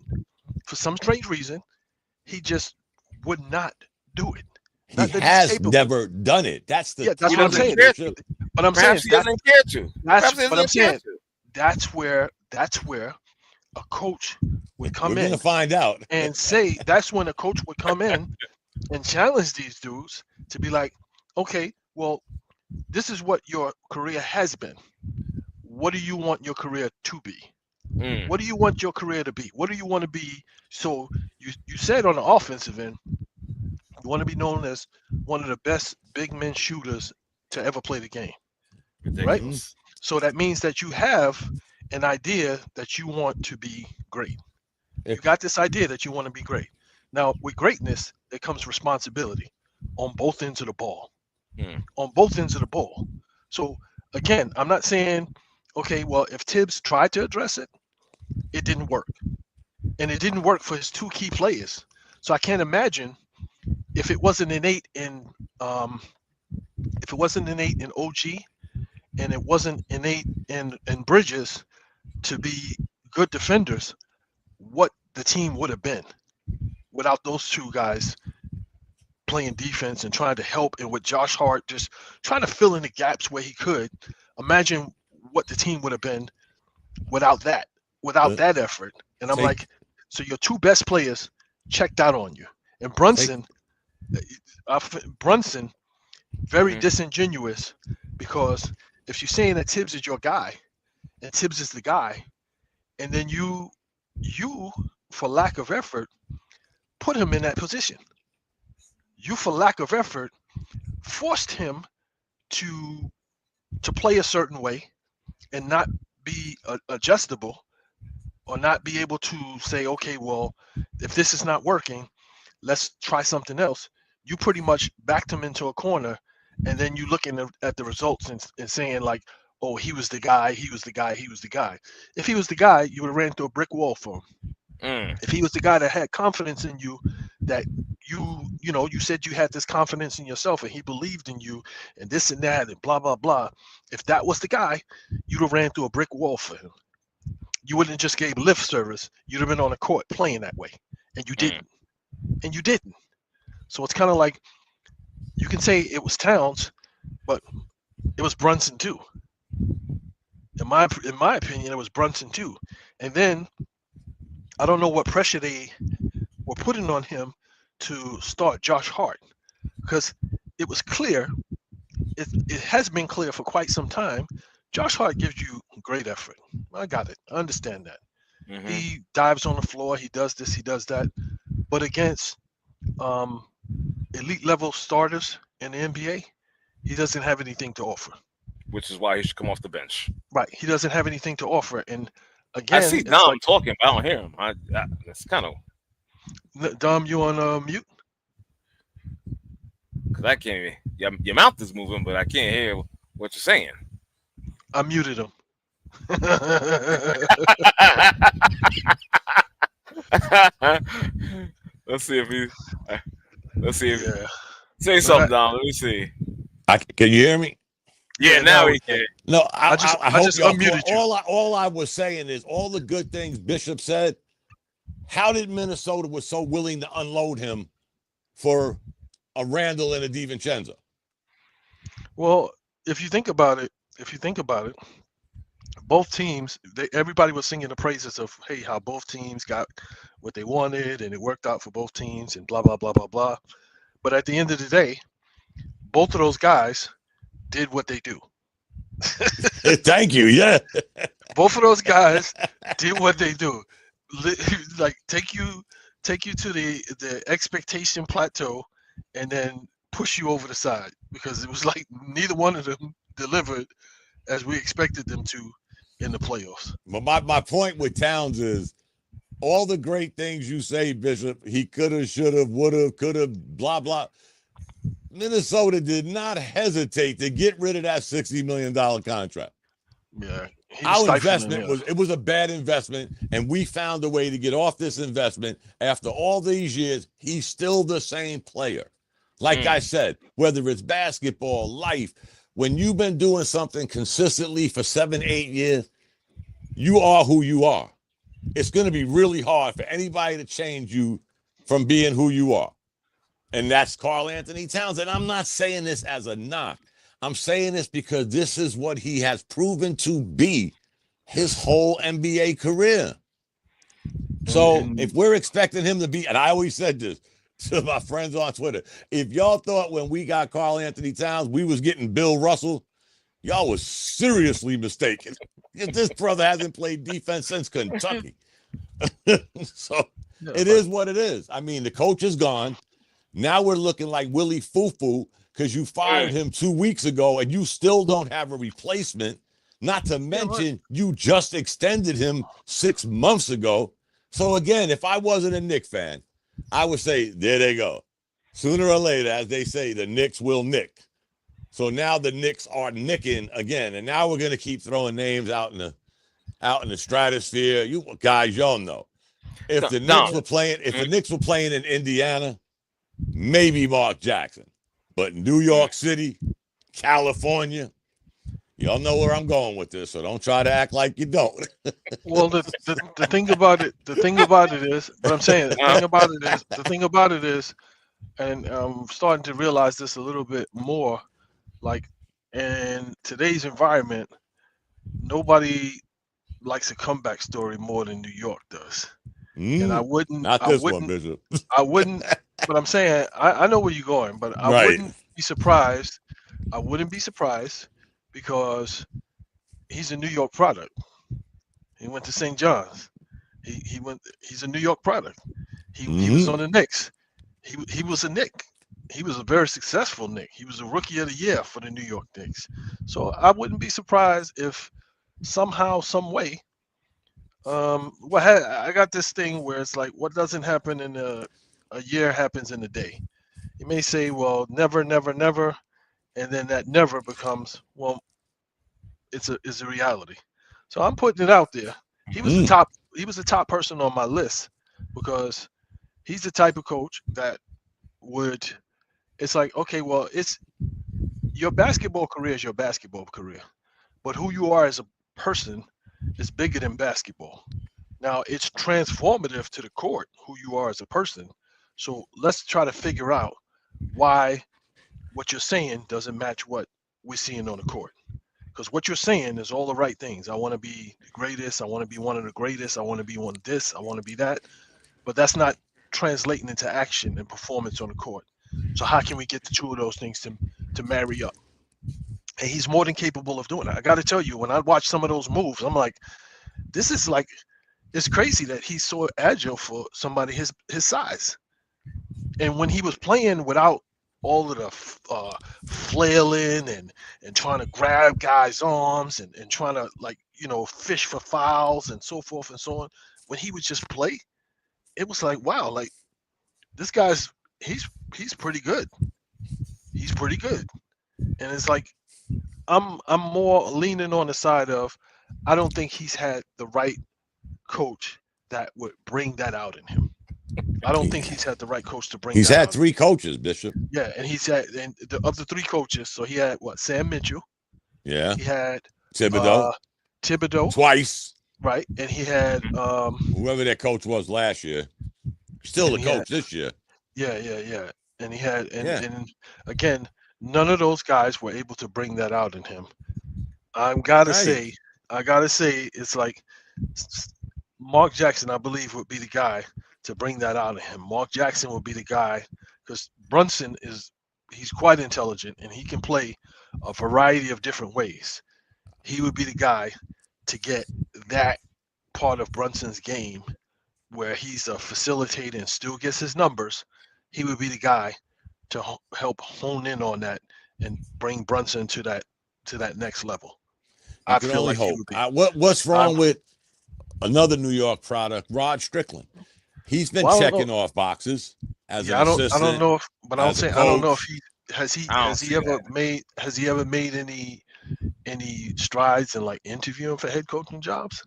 for some strange reason, he just would not do it. He has never done it. That's what I'm saying. But I'm saying he doesn't care to. That's where a coach would come in. We're gonna find out and say that's when a coach would come in and challenge these dudes to be like, okay, well, this is what your career has been. What do you want your career to be? What do you want your career to be? What do you want to be? So you said on the offensive end, you want to be known as one of the best big men shooters to ever play the game. Right? So that means that you have an idea that you want to be great. You got this idea that you want to be great. Now, with greatness, there comes responsibility on both ends of the ball. On both ends of the ball. So, again, I'm not saying, okay, well, if Tibbs tried to address it, it didn't work. And it didn't work for his two key players. So I can't imagine if it wasn't innate in OG and it wasn't innate in Bridges to be good defenders, what the team would have been without those two guys playing defense and trying to help, and with Josh Hart just trying to fill in the gaps where he could. Imagine what the team would have been without that effort. And I'm like, so your two best players checked out on you. And Brunson, very disingenuous, because if you're saying that Tibbs is your guy and Tibbs is the guy, and then you for lack of effort put him in that position. You, for lack of effort, forced him to play a certain way and not be adjustable, or not be able to say, okay, well, if this is not working, let's try something else. You pretty much backed him into a corner, and then you looking at the results and saying like, oh, he was the guy, he was the guy, he was the guy. If he was the guy, you would have ran through a brick wall for him. If he was the guy that had confidence in you, that you said you had this confidence in yourself and he believed in you and this and that and blah, blah, blah. If that was the guy, you'd have ran through a brick wall for him. You wouldn't have just gave lip service. You'd have been on the court playing that way. And you didn't. And you didn't. So it's kind of like, you can say it was Towns, but it was Brunson too. In my opinion, it was Brunson too. And then I don't know what pressure they were putting on him to start Josh Hart, because it was clear, it has been clear for quite some time. Josh Hart gives you great effort. I got it. I understand that. Mm-hmm. He dives on the floor. He does this. He does that. But against elite level starters in the NBA, he doesn't have anything to offer. Which is why he should come off the bench. Right. He doesn't have anything to offer. And I again, see it's Dom like, talking, but I don't hear him. That's kind of Dom, you on mute? because I can't. Your mouth is moving, but I can't hear what you're saying. I muted him. Let's see if he. Let's see if Yeah. say something, Dom. Let me see. Can you hear me? Yeah, now he can. No, I hope just y'all unmuted you. all I was saying is all the good things Bishop said. How did Minnesota was so willing to unload him for a Randall and a DiVincenzo? Well, if you think about it, both teams, everybody was singing the praises of, hey, how both teams got what they wanted and it worked out for both teams and blah, blah, blah, blah, blah. But at the end of the day, both of those guys did what they do. Thank you. Yeah. Both of those guys did what they do. Like take you to the expectation plateau and then push you over the side, because it was like neither one of them delivered as we expected them to in the playoffs. But my point with Towns is all the great things you say, Bishop, he could have, should have, would have, could have, blah, blah. Minnesota did not hesitate to get rid of that $60 million contract. Yeah. Our investment was a bad investment, and we found a way to get off this investment. After all these years, he's still the same player. Like I said, whether it's basketball, life, when you've been doing something consistently for 7, 8 years, you are who you are. It's going to be really hard for anybody to change you from being who you are. And that's Karl Anthony Towns. And I'm not saying this as a knock. I'm saying this because this is what he has proven to be his whole NBA career. So if we're expecting him to be, and I always said this to my friends on Twitter, if y'all thought when we got Karl Anthony Towns, we was getting Bill Russell, y'all was seriously mistaken. This brother hasn't played defense since Kentucky. So it is what it is. I mean, the coach is gone. Now we're looking like Willie Foo-Foo because you fired him 2 weeks ago and you still don't have a replacement. Not to mention you just extended him 6 months ago. So again, if I wasn't a Knicks fan, I would say, there they go. Sooner or later, as they say, the Knicks will nick. So now the Knicks are nicking again. And now we're going to keep throwing names out in the stratosphere. You guys, y'all know. If the Knicks were playing in Indiana, maybe Mark Jackson. But New York City, California, y'all know where I'm going with this, so don't try to act like you don't. Well, the thing about it is, but I'm saying the thing about it is, and I'm starting to realize this a little bit more, like in today's environment, nobody likes a comeback story more than New York does. And I wouldn't, one, Bishop. I wouldn't, but I'm saying, I know where you're going, but I wouldn't be surprised. I wouldn't be surprised because he's a New York product. He went to St. John's. He's a New York product. He was on the Knicks. He was a Knick. He was a very successful Knick. He was a rookie of the year for the New York Knicks. So I wouldn't be surprised if somehow, some way, I got this thing where it's like what doesn't happen in a year happens in a day. You may say, well, never, never, never, and then that never becomes, well, it's a reality. So I'm putting it out there. He was the top person on my list because he's the type of coach that would, it's like, okay, well, it's your basketball career is your basketball career, but who you are as a person is bigger than basketball. Now it's transformative to the court, who you are as a person. So let's try to figure out why what you're saying doesn't match what we're seeing on the court. Because what you're saying is all the right things. I want to be the greatest. I want to be one of the greatest. I want to be one of this. I want to be that. But that's not translating into action and performance on the court. So how can we get the two of those things to marry up? And he's more than capable of doing it. I got to tell you, when I watch some of those moves, I'm like, this is like, it's crazy that he's so agile for somebody his size. And when he was playing without all of the flailing and trying to grab guys' arms and trying to, like, fish for fouls and so forth and so on, when he would just play, it was like, wow, like, this guy's he's pretty good. He's pretty good. And it's like, I'm more leaning on the side of, I don't think he's had the right coach that would bring that out in him. I don't think he's had the right coach to bring. He's that had out. 3 coaches, Bishop. Yeah, and he's had, and the other 3 coaches. So he had what? Sam Mitchell. Yeah. He had Thibodeau twice. Right, and he had whoever that coach was last year. Still the coach this year. Yeah. And he had, and again, none of those guys were able to bring that out in him. I gotta say, it's like Mark Jackson, I believe, would be the guy to bring that out of him. Mark Jackson would be the guy, because Brunson he's quite intelligent and he can play a variety of different ways. He would be the guy to get that part of Brunson's game where he's a facilitator and still gets his numbers. He would be the guy to help hone in on that and bring Brunson to that next level. I can only hope. What's wrong with another New York product, Rod Strickland? He's been checking off boxes as an assistant. I don't know if, but I don't know if he has he ever made any strides in, like, interviewing for head coaching jobs.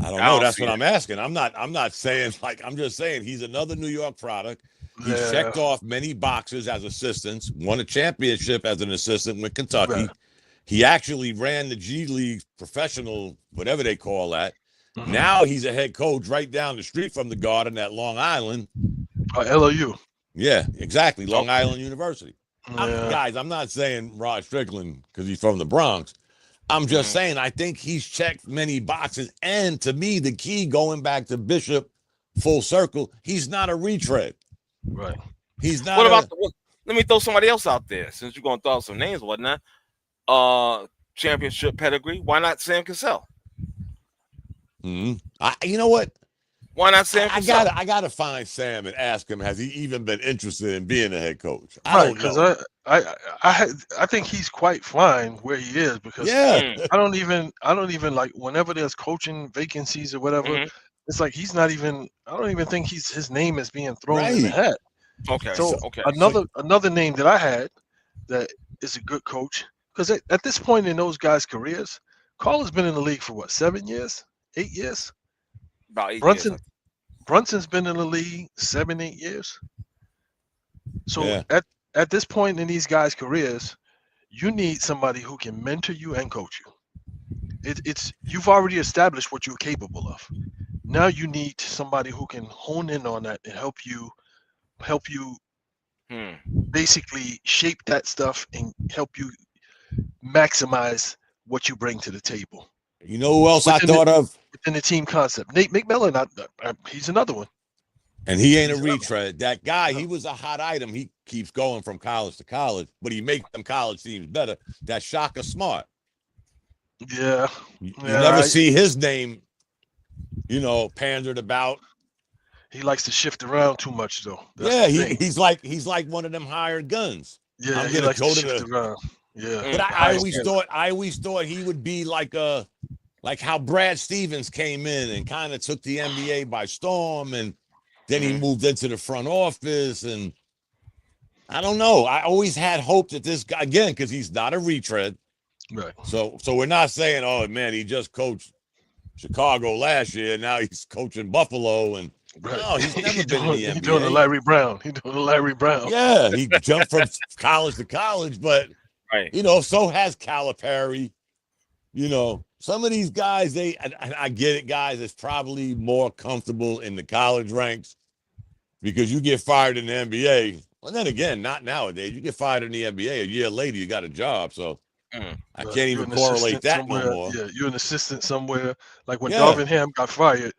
I don't know. That's what I'm asking. I'm not saying, like, I'm just saying he's another New York product. He's checked off many boxes as assistants, won a championship as an assistant with Kentucky. Right. He actually ran the G League professional, whatever they call that. Mm-hmm. Now he's a head coach right down the street from the Garden at Long Island. LOU. Yeah, exactly. Long Island University. Guys, I'm not saying Rod Strickland because he's from the Bronx. I'm just saying I think he's checked many boxes. And to me, the key, going back to Bishop, full circle, he's not a retread. Right. He's not. What about let me throw somebody else out there, since you're gonna throw out some names, whatnot. Championship pedigree. Why not Sam Cassell? You know what? Why not Sam Cassell? I gotta find Sam and ask him, has he even been interested in being a head coach? I don't know. I think he's quite fine where he is, because I don't even like, whenever there's coaching vacancies or whatever, it's like he's not even. I don't even think his name is being thrown in the hat. Okay. So another name that I had that is a good coach, because at this point in those guys' careers, Carl has been in the league for what, 7 years, 8 years? About 8 years. Brunson. Brunson's been in the league 7, 8 years. So at this point in these guys' careers, you need somebody who can mentor you and coach you. It's you've already established what you're capable of. Now you need somebody who can hone in on that and help you basically shape that stuff and help you maximize what you bring to the table. You know who else I thought of? Within the team concept. Nate McMillan, he's another one. And he ain't a retread. That guy, he was a hot item. He keeps going from college to college, but he makes them college teams better. That Shaka Smart. Yeah. You never see his name, pandered about. He likes to shift around too much, though. He's like one of them hired guns. Yeah, he likes to shift around. Yeah. But I always thought he would be like how Brad Stevens came in and kind of took the NBA by storm, and then he moved into the front office, and I don't know. I always had hope that this guy, again, because he's not a retread. Right. So we're not saying, oh man, he just coached Chicago last year, now he's coaching Buffalo, and no, he's never been in the NBA. He's doing the Larry Brown. Yeah, he jumped from college to college, but so has Calipari. Some of these guys, I get it, guys, it's probably more comfortable in the college ranks because you get fired in the NBA. Well, then again, not nowadays. You get fired in the NBA, a year later, you got a job. So I can't You're even an correlate assistant that no somewhere. more. Yeah, you're an assistant somewhere. Like when Yeah. Darvin Ham got fired.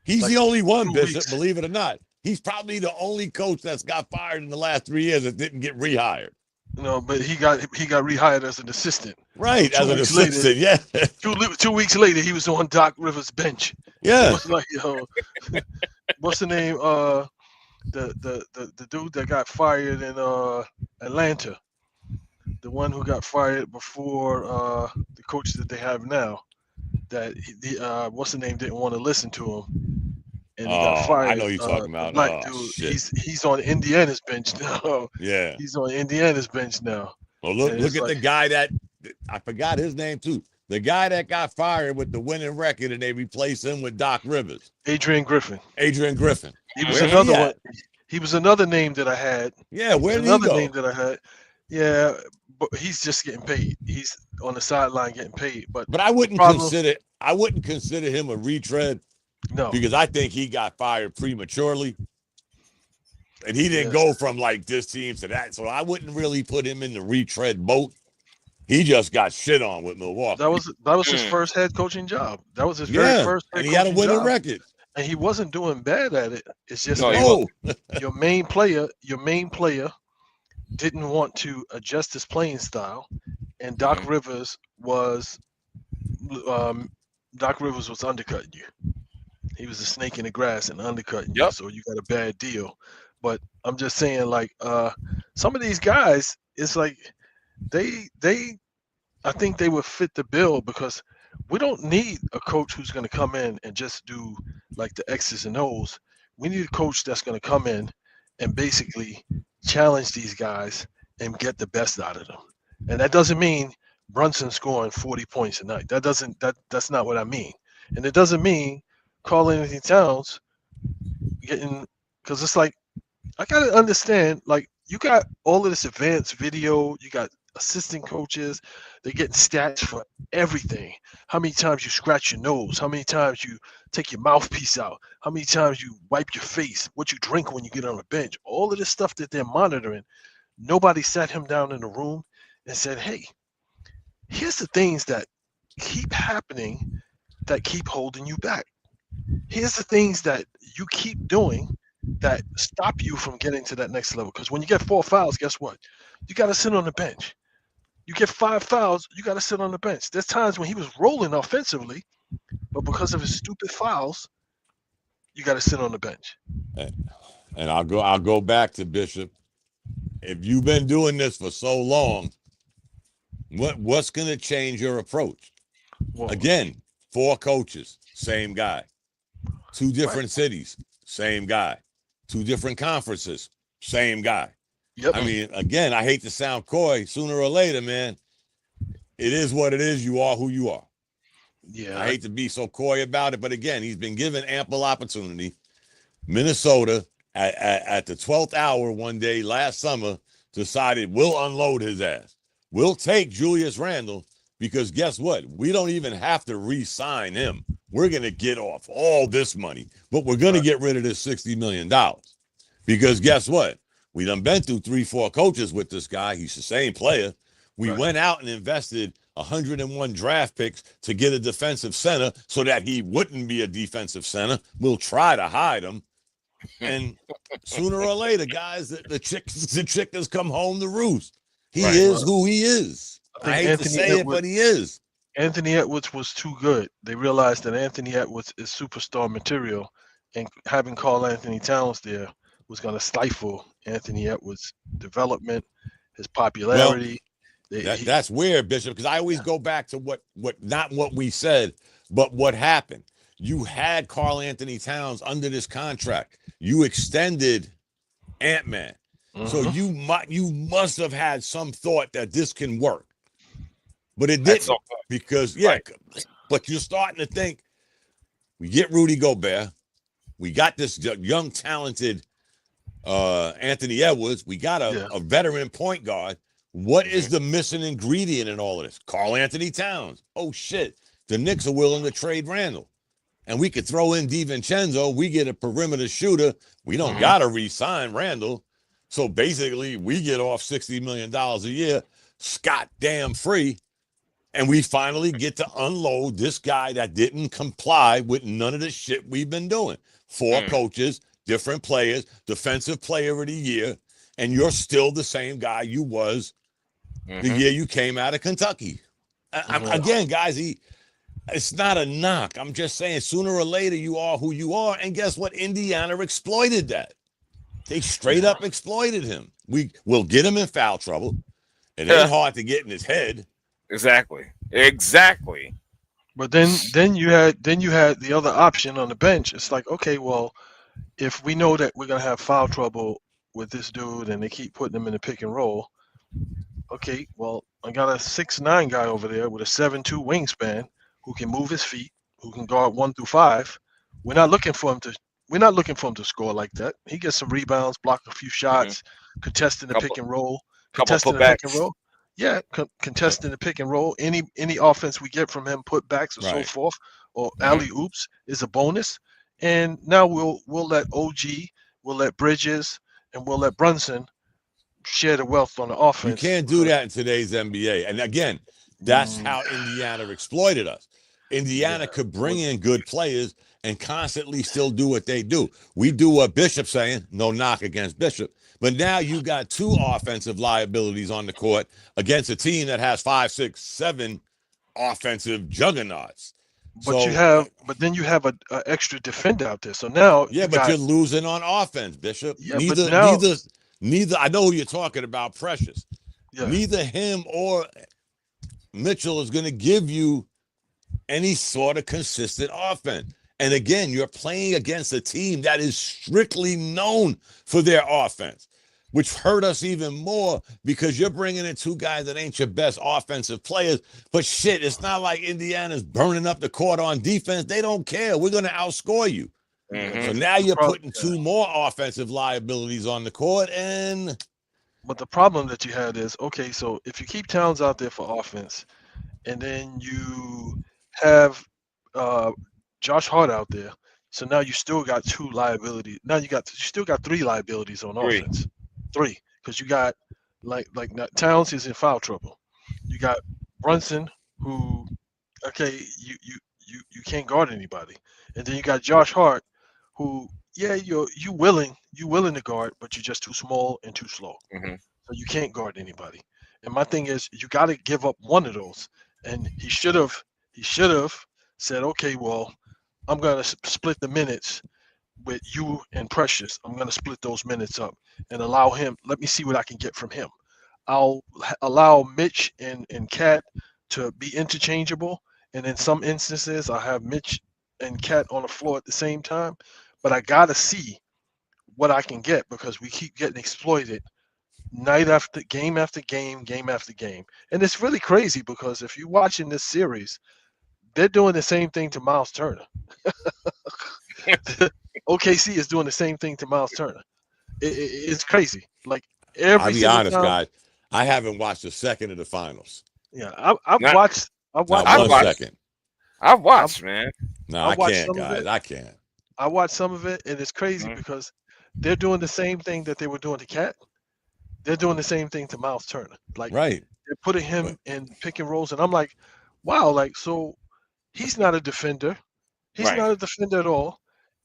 He's like the only one, 2 Bishop, weeks. believe it or not. He's probably the only coach that's got fired in the last 3 years that didn't get rehired. No, but he got rehired as an assistant. Right, So as 2 an weeks later, assistant, yeah. 2 weeks later, he was on Doc Rivers' bench. It Yeah. was like, what's the name? The dude that got fired in Atlanta, the one who got fired before the coach that they have now. That what's the name didn't want to listen to him, and he got Oh, I fired. know you're talking The about. black Oh, dude, shit. he's on Indiana's bench now. Yeah. He's on Indiana's bench now. Well, And look it's at like, the guy that, I forgot his name too. The guy that got fired with the winning record and they replaced him with Doc Rivers. Adrian Griffin. Adrian Griffin. He was Where's another he one. at? He was another name that I had. Yeah, where did he Another go? name that I had. Yeah, but he's just getting paid. He's on the sideline getting paid. But I wouldn't problem- consider him a retread no, because I think he got fired prematurely. And he didn't go from like this team to that. So I wouldn't really put him in the retread boat. He just got shit on with Milwaukee. that was his first head coaching job. That was his very Yeah, first head and he had a coaching winning job. record. And he wasn't doing bad at it. It's just No, he that your main player didn't want to adjust his playing style, and Doc Rivers was undercutting you. He was a snake in the grass and undercutting you, so you got a bad deal. But I'm just saying, like, some of these guys, it's like I think they would fit the bill because we don't need a coach who's going to come in and just do like the X's and O's. We need a coach that's going to come in and basically challenge these guys and get the best out of them. And that doesn't mean Brunson scoring 40 points a night. That's not what I mean. And it doesn't mean Karl Anthony Towns getting, because it's like, I got to understand, like, you got all of this advanced video, you got assistant coaches, they're getting stats for everything. How many times you scratch your nose, how many times you take your mouthpiece out, how many times you wipe your face, what you drink when you get on the bench, all of this stuff that they're monitoring. Nobody sat him down in the room and said, hey, here's the things that keep happening that keep holding you back. Here's the things that you keep doing that stop you from getting to that next level. Because when you get 4 fouls, guess what? You got to sit on the bench. You get 5 fouls, you got to sit on the bench. There's times when he was rolling offensively, but because of his stupid fouls, you got to sit on the bench. And I'll go back to Bishop. If you've been doing this for so long, what's going to change your approach? Well, Again, 4 coaches, same guy. 2 different cities, same guy. 2 different conferences, same guy. Yep. I mean, again, I hate to sound coy. Sooner or later, man, it is what it is. You are who you are. Yeah. I hate to be so coy about it, but again, he's been given ample opportunity. Minnesota, at the 12th hour one day last summer, decided we'll unload his ass. We'll take Julius Randle because guess what? We don't even have to re-sign him. We're going to get off all this money, but we're going to get rid of this $60 million because guess what? We done been through 3-4 coaches with this guy. He's the same player. We went out and invested 101 draft picks to get a defensive center so that he wouldn't be a defensive center. We'll try to hide him. And sooner or later, guys, the chick has come home to roost. He is who he is. I hate to say it, but he is. Anthony Edwards was too good. They realized that Anthony Edwards is superstar material, and having Karl Anthony Towns there was going to stifle Anthony Edwards' development, his popularity. That's weird, Bishop, because I always go back to what not what we said, but what happened. You had Karl Anthony Towns under this contract. You extended Ant-Man. So you must have had some thought that this can work. But it didn't because, but you're starting to think, we get Rudy Gobert. We got this young, talented Anthony Edwards. We got a veteran point guard. What is the missing ingredient in all of this? Karl Anthony Towns. Oh, shit. The Knicks are willing to trade Randle. And we could throw in DiVincenzo. We get a perimeter shooter. We don't got to re-sign Randle. So basically, we get off $60 million a year. scot damn free. And we finally get to unload this guy that didn't comply with none of the shit we've been doing. 4 coaches, different players, defensive player of the year, and you're still the same guy you was the year you came out of Kentucky. Again, guys, it's not a knock. I'm just saying sooner or later you are who you are. And guess what? Indiana exploited that. They straight up exploited him. We'll get him in foul trouble. It ain't hard to get in his head. Exactly. But then you had the other option on the bench. It's like, okay, well, if we know that we're gonna have foul trouble with this dude and they keep putting him in the pick and roll, okay, well, I got a 6'9" guy over there with a 7'2" wingspan who can move his feet, who can guard 1 through 5. We're not looking for him to score like that. He gets some rebounds, block a few shots, contesting the pick and roll, contesting the pick and roll. Yeah, contesting the pick and roll. Any offense we get from him, putbacks or so forth, or alley oops is a bonus. And now we'll let OG, we'll let Bridges, and we'll let Brunson share the wealth on the offense. You can't do that in today's NBA. And again, that's how Indiana exploited us. Indiana could bring in good players and constantly still do what they do. We do what Bishop's saying, no knock against Bishop. But now you got 2 offensive liabilities on the court against a team that has 5, 6, 7 offensive juggernauts. But then you have an extra defender out there. So now, you're losing on offense, Bishop. Yeah, neither. I know who you're talking about, Precious. Yeah. Neither him or Mitchell is going to give you any sort of consistent offense. And again, you're playing against a team that is strictly known for their offense, which hurt us even more because you're bringing in 2 guys that ain't your best offensive players. But shit, it's not like Indiana's burning up the court on defense. They don't care. We're going to outscore you. So now you're putting 2 more offensive liabilities on the court. But the problem that you had is, okay, so if you keep Towns out there for offense, and then you have Josh Hart out there, so now you still got 2 liabilities. Now you still got 3 liabilities on offense. 3, because you got like Towns is in foul trouble. You got Brunson, who, okay, you can't guard anybody, and then you got Josh Hart, who, you willing to guard, but you're just too small and too slow, so you can't guard anybody. And my thing is, you got to give up one of those. And he should have said, okay, well, I'm gonna split the minutes with you and Precious. I'm gonna split those minutes up and allow him. Let me see what I can get from him. I'll allow Mitch and Cat to be interchangeable, and in some instances, I'll have Mitch and Cat on the floor at the same time. But I gotta see what I can get because we keep getting exploited night after game after game, game after game. And it's really crazy because if you're watching this series, they're doing the same thing to Miles Turner. OKC is doing the same thing to Miles Turner. It's crazy. Like I'll be honest, guys. I haven't watched a second of the finals. Yeah, I've watched. I've watched, man. No, I can't, guys. I can't. I watched some of it, and it's crazy because they're doing the same thing that they were doing to Cat. They're doing the same thing to Miles Turner. Like, they're putting him in pick and rolls, and I'm like, wow, like, so he's not a defender. He's not a defender at all.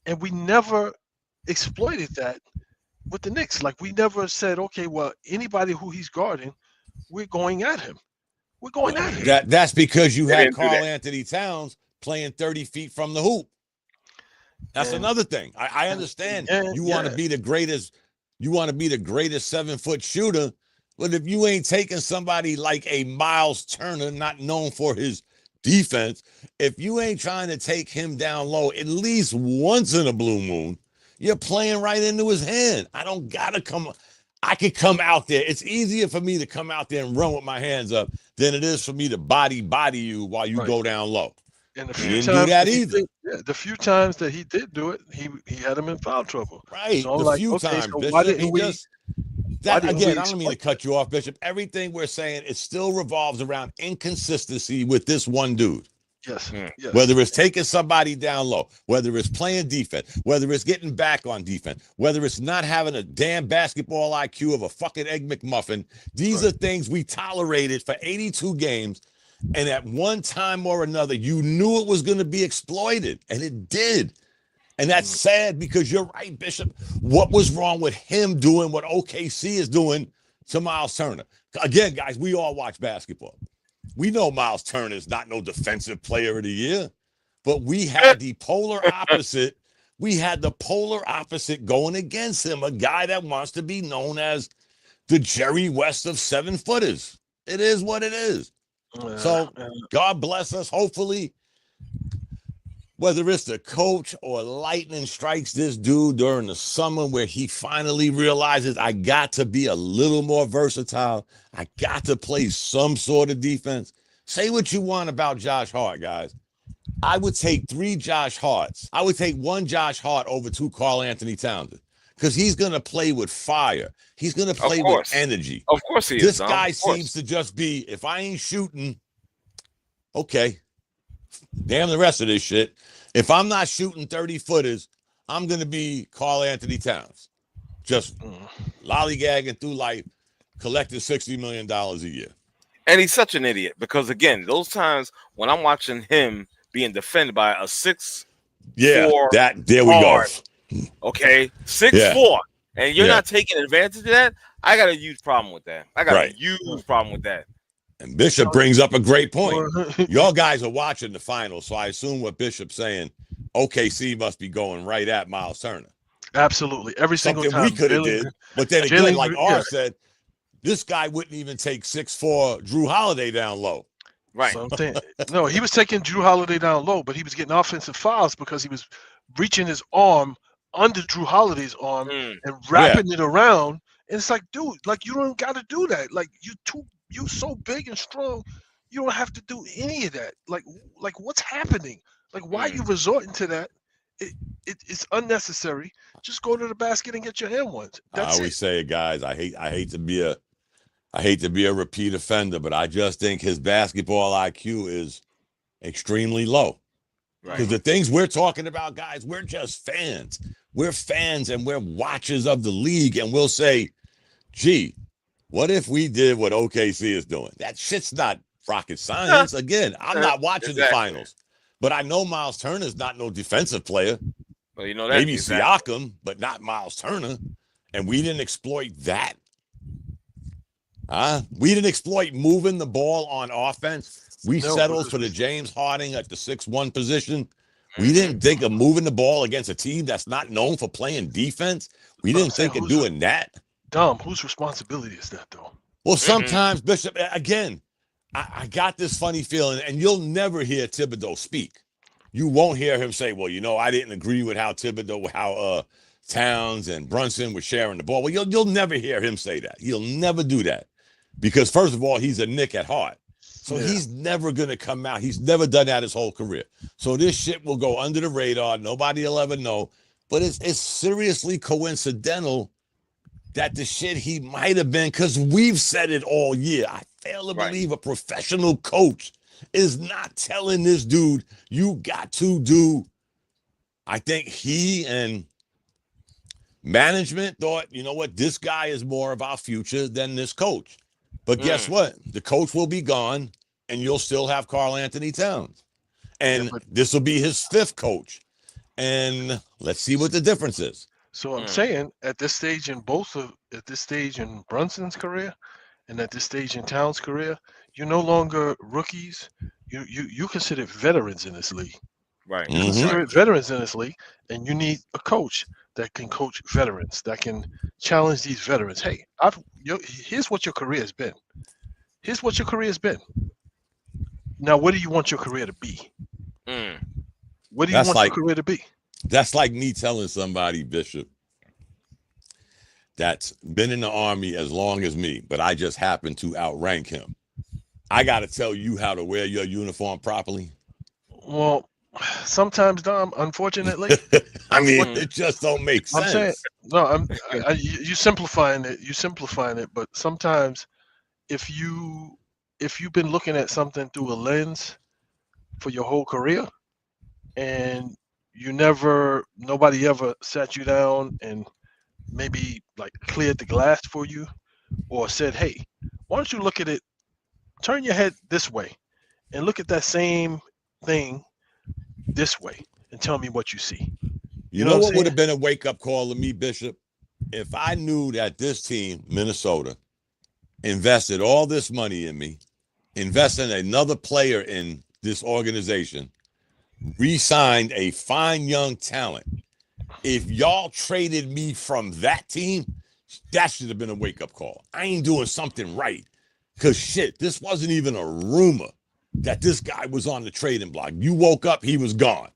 And we never exploited that with the Knicks. Like, we never said, okay, well, anybody who he's guarding, we're going at him. We're going at him. That's because you had Karl Anthony Towns playing 30 feet from the hoop. That's another thing. I understand you want to be the greatest. You want to be the greatest 7-foot shooter. But if you ain't taking somebody like a Miles Turner, not known for his defense, if you ain't trying to take him down low at least once in a blue moon, you're playing right into his hand. I don't gotta come. I could come out there. It's easier for me to come out there and run with my hands up than it is for me to body you while you go down low. And the few times the few times that he did do it, he had him in foul trouble. Right. So I'm the few times, so Bishop, why didn't we? I don't mean to cut you off, Bishop. Everything we're saying, it still revolves around inconsistency with this one dude. Yes. Yes. Whether it's taking somebody down low, whether it's playing defense, whether it's getting back on defense, whether it's not having a damn basketball IQ of a fucking Egg McMuffin, these are things we tolerated for 82 games. And at one time or another, you knew it was going to be exploited, and it did. And that's sad because you're right, Bishop. What was wrong with him doing what OKC is doing to Miles Turner? Again, guys, we all watch basketball. We know Miles Turner is not no defensive player of the year, but we had the polar opposite. We had the polar opposite going against him, a guy that wants to be known as the Jerry West of 7-footers. It is what it is. So God bless us. Hopefully, whether it's the coach or lightning strikes this dude during the summer where he finally realizes I got to be a little more versatile. I got to play some sort of defense. Say what you want about Josh Hart, guys. I would take 3 Josh Harts. I would take 1 Josh Hart over 2 Karl Anthony Towns because he's going to play with fire. He's going to play with energy. Of course he is. This guy seems to just be, if I ain't shooting, okay, damn the rest of this shit. If I'm not shooting 30-footers, I'm going to be Karl Anthony Towns. Just lollygagging through life, collecting $60 million a year. And he's such an idiot because, again, those times when I'm watching him being defended by a 6'4", there we go. Okay, 6'4", and you're not taking advantage of that. I got a huge problem with that. And Bishop brings up a great point. Y'all guys are watching the finals, so I assume what Bishop's saying, OKC must be going right at Miles Turner. Absolutely. Every single time. We could have did. But then again, like R said, this guy wouldn't even take 6'4" Drew Holiday down low. Right. No, he was taking Drew Holiday down low, but he was getting offensive fouls because he was reaching his arm under Drew Holiday's arm and wrapping it around. And it's like, dude, like you don't got to do that. Like you so big and strong, you don't have to do any of that. Like what's happening? Like why are you resorting to that? It's unnecessary. Just go to the basket and get your hand ones. I always say, guys, I hate to be a repeat offender, but I just think his basketball IQ is extremely low. Because the things we're talking about, guys, we're just fans. We're fans and we're watchers of the league, and we'll say, gee, what if we did what OKC is doing? That shit's not rocket science. Again, I'm not watching the finals, but I know Miles Turner's not no defensive player. Well, you know that. Maybe Siakam, but not Miles Turner. And we didn't exploit that. We didn't exploit moving the ball on offense. We settled for the James Harden at the 6'1" position. We didn't think of moving the ball against a team that's not known for playing defense. We didn't think of doing that. Dom, whose responsibility is that, though? Well, sometimes, Bishop, again, I got this funny feeling, and you'll never hear Thibodeau speak. You won't hear him say, well, I didn't agree with how Towns and Brunson were sharing the ball. Well, you'll never hear him say that. He'll never do that. Because, first of all, he's a Knick at heart. So he's never going to come out. He's never done that his whole career. So this shit will go under the radar. Nobody will ever know. But it's seriously coincidental that the shit he might have been, because we've said it all year. I fail to believe a professional coach is not telling this dude, you got to do. I think he and management thought, you know what, this guy is more of our future than this coach. But guess what? The coach will be gone, and you'll still have Karl Anthony Towns. And this will be his 5th coach. And let's see what the difference is. So I'm saying at this stage in Brunson's career and at this stage in Towns' career, you're no longer rookies. You consider veterans in this league. Right. You consider veterans in this league, and you need a coach that can coach veterans, that can challenge these veterans. Hey, here's what your career has been. Here's what your career has been. Now, what do you want your career to be? What do you want your career to be? That's like me telling somebody, Bishop, that's been in the Army as long as me, but I just happen to outrank him. I got to tell you how to wear your uniform properly. Well, sometimes, Dom, unfortunately. I mean, it just don't make sense. I'm saying, you're simplifying it. You're simplifying it, but sometimes if you've been looking at something through a lens for your whole career, and nobody ever sat you down and maybe like cleared the glass for you or said, hey, why don't you look at it, turn your head this way and look at that same thing this way and tell me what you see. You know what would have been a wake-up call to me, Bishop? If I knew that this team, Minnesota, invested all this money in me, invested another player in this organization, re-signed a fine young talent. If y'all traded me from that team, that should have been a wake-up call. I ain't doing something right. Because shit, this wasn't even a rumor that this guy was on the trading block. You woke up, he was gone.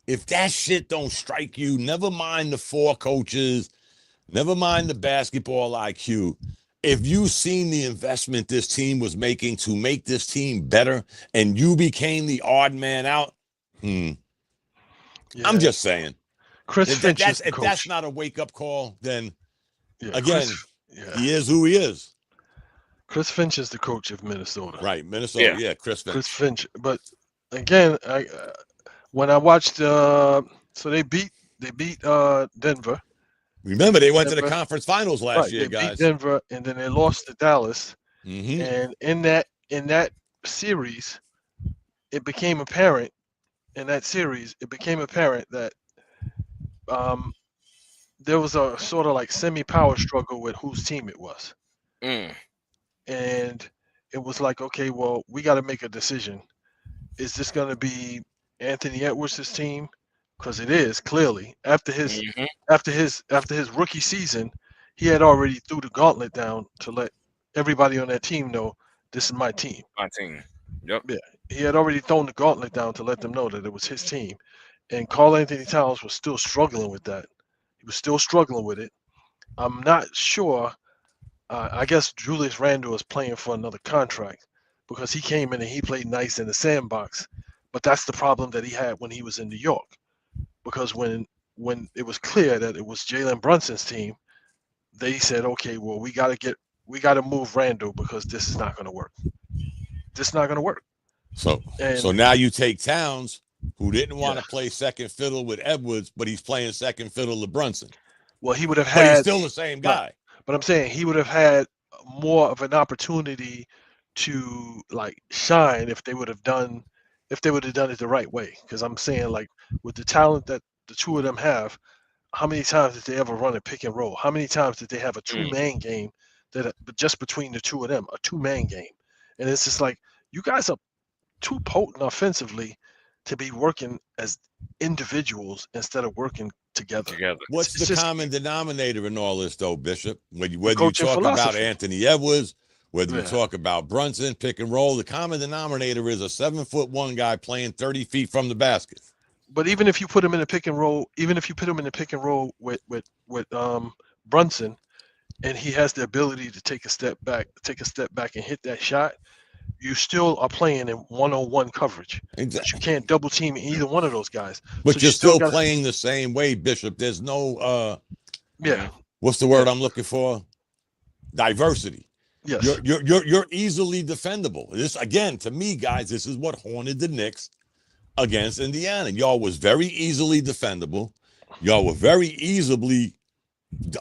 If that shit don't strike you, never mind the 4 coaches, never mind the basketball IQ. If you seen the investment this team was making to make this team better and you became the odd man out, I'm just saying. Chris Finch if that's not a wake-up call, then again, he is who he is. Chris Finch is the coach of Minnesota. Right, Minnesota. Yeah, Chris Finch. Chris Finch. But again, when I watched, so they beat Denver. Remember, they went to the conference finals last year, guys. They beat Denver, and then they lost to Dallas. And in that series, it became apparent. That there was a sort of like semi-power struggle with whose team it was. And it was like, okay, well, we got to make a decision. Is this going to be Anthony Edwards' team? Because it is clearly after his rookie season, he had already threw the gauntlet down to let everybody on that team know this is my team. My team. Yep. Yeah, he had already thrown the gauntlet down to let them know that it was his team. And Karl Anthony Towns was still struggling with that. He was still struggling with it. I'm not sure. I guess Julius Randle is playing for another contract because he came in and he played nice in the sandbox. But that's the problem that he had when he was in New York. Because when it was clear that it was Jalen Brunson's team, they said, okay, well, we got to move Randle because this is not going to work. This is not going to work. So now you take Towns, who didn't want to play second fiddle with Edwards, but he's playing second fiddle with Brunson. Well, he would have But he's still the same guy. But I'm saying he would have had more of an opportunity to like shine if they would have done it the right way. Because I'm saying, like, with the talent that the two of them have, how many times did they ever run a pick and roll? How many times did they have a two-man game that just between the two of them, a two-man game? And it's just like, you guys are too potent offensively to be working as individuals instead of working together. What's the common denominator in all this, though, Bishop? Whether you talk about Anthony Edwards, whether you talk about Brunson, pick and roll, the common denominator is a 7'1" guy playing 30 feet from the basket. But even if you put him in a pick and roll, with Brunson, and he has the ability to take a step back and hit that shot, you still are playing in one-on-one coverage. Exactly. You can't double team either one of those guys. But you're still playing the same way, Bishop. There's no what's the word I'm looking for? Diversity. Yes. You're easily defendable. This, again, to me, guys, this is what haunted the Knicks against Indiana. Y'all was very easily defendable. Y'all were very easily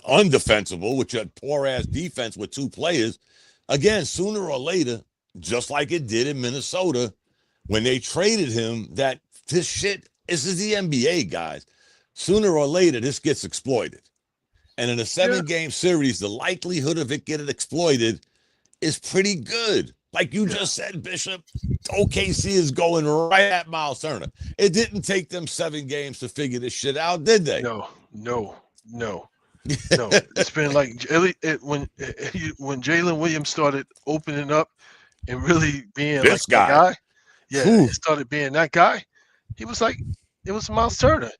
undefensible with your poor-ass defense with 2 players. Again, sooner or later, just like it did in Minnesota when they traded him, that this is the NBA, guys. Sooner or later, this gets exploited. And in a 7-game series, the likelihood of it getting exploited is pretty good. Like you just said, Bishop, OKC is going right at Miles Turner. It didn't take them 7 games to figure this shit out, did they? No. It's been like when Jalen Williams started opening up and really being this like guy. He started being that guy. He was like, it was Miles Turner.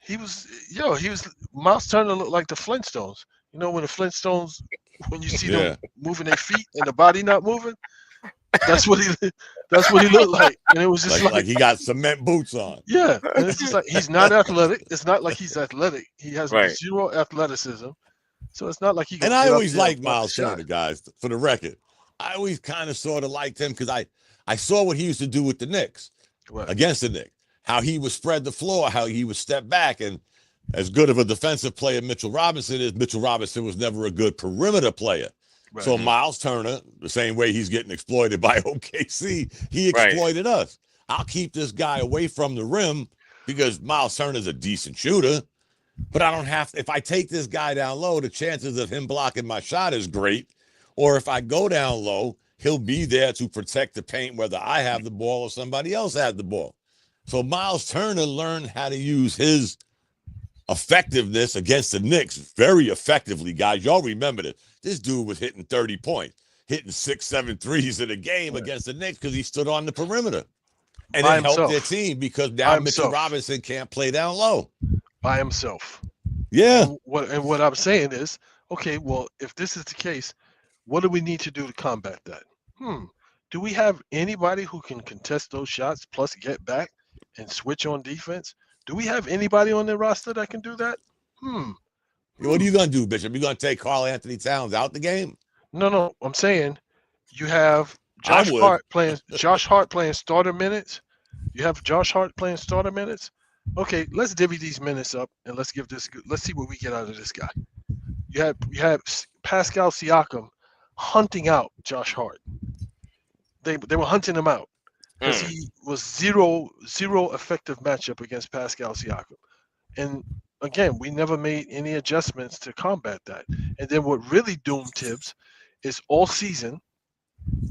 Miles Turner looked like the Flintstones. You know, when the Flintstones, when you see them moving their feet and the body not moving, that's what he looked like. And it was just like he got cement boots on. Yeah, and it's just like he's not athletic. It's not like he's athletic. He has zero athleticism. So it's not like he. And I always liked Miles Turner, guys. For the record, I always kind of sort of liked him because I saw what he used to do with the Knicks. against the Knicks. How he would spread the floor, how he would step back. And as good of a defensive player Mitchell Robinson is, Mitchell Robinson was never a good perimeter player. Right. So Miles Turner, the same way he's getting exploited by OKC, he exploited us. I'll keep this guy away from the rim because Miles Turner's a decent shooter, but I don't have to. If I take this guy down low, the chances of him blocking my shot is great. Or if I go down low, he'll be there to protect the paint, whether I have the ball or somebody else has the ball. So Miles Turner learned how to use his effectiveness against the Knicks very effectively, guys. Y'all remember this. This dude was hitting 30 points, hitting 6-7 threes in a game against the Knicks because he stood on the perimeter. And it helped their team because now Mitchell Robinson can't play down low. By himself. Yeah. And what I'm saying is, okay, well, if this is the case, what do we need to do to combat that? Do we have anybody who can contest those shots plus get back and switch on defense? Do we have anybody on the roster that can do that? What are you going to do, Bishop? You going to take Karl Anthony Towns out the game? No. I'm saying you have Josh Hart playing starter minutes. You have Josh Hart playing starter minutes. Okay, let's divvy these minutes up and let's see what we get out of this guy. You have Pascal Siakam hunting out Josh Hart. They were hunting him out because he was zero effective matchup against Pascal Siakam. And again, we never made any adjustments to combat that. And then what really doomed Tibbs is all season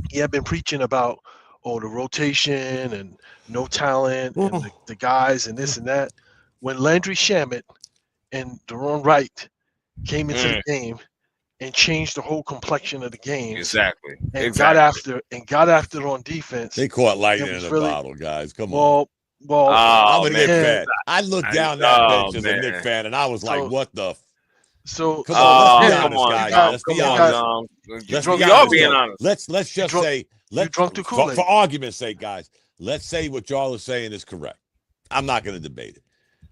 he had been preaching about the rotation and no talent and the guys and this and that. When Landry Shamet and Deron Wright came into the game and changed the whole complexion of the game. Exactly. Got after on defense. They caught lightning in a bottle, guys. Come on. Well, I'm a Knicks fan. I looked down that bench as a Knicks fan, and I was like, "What the?" So come on, let's be honest, guys. Let's be honest. Y'all being honest. Let's just say, for argument's sake, guys, let's say what y'all are saying is correct. I'm not going to debate it,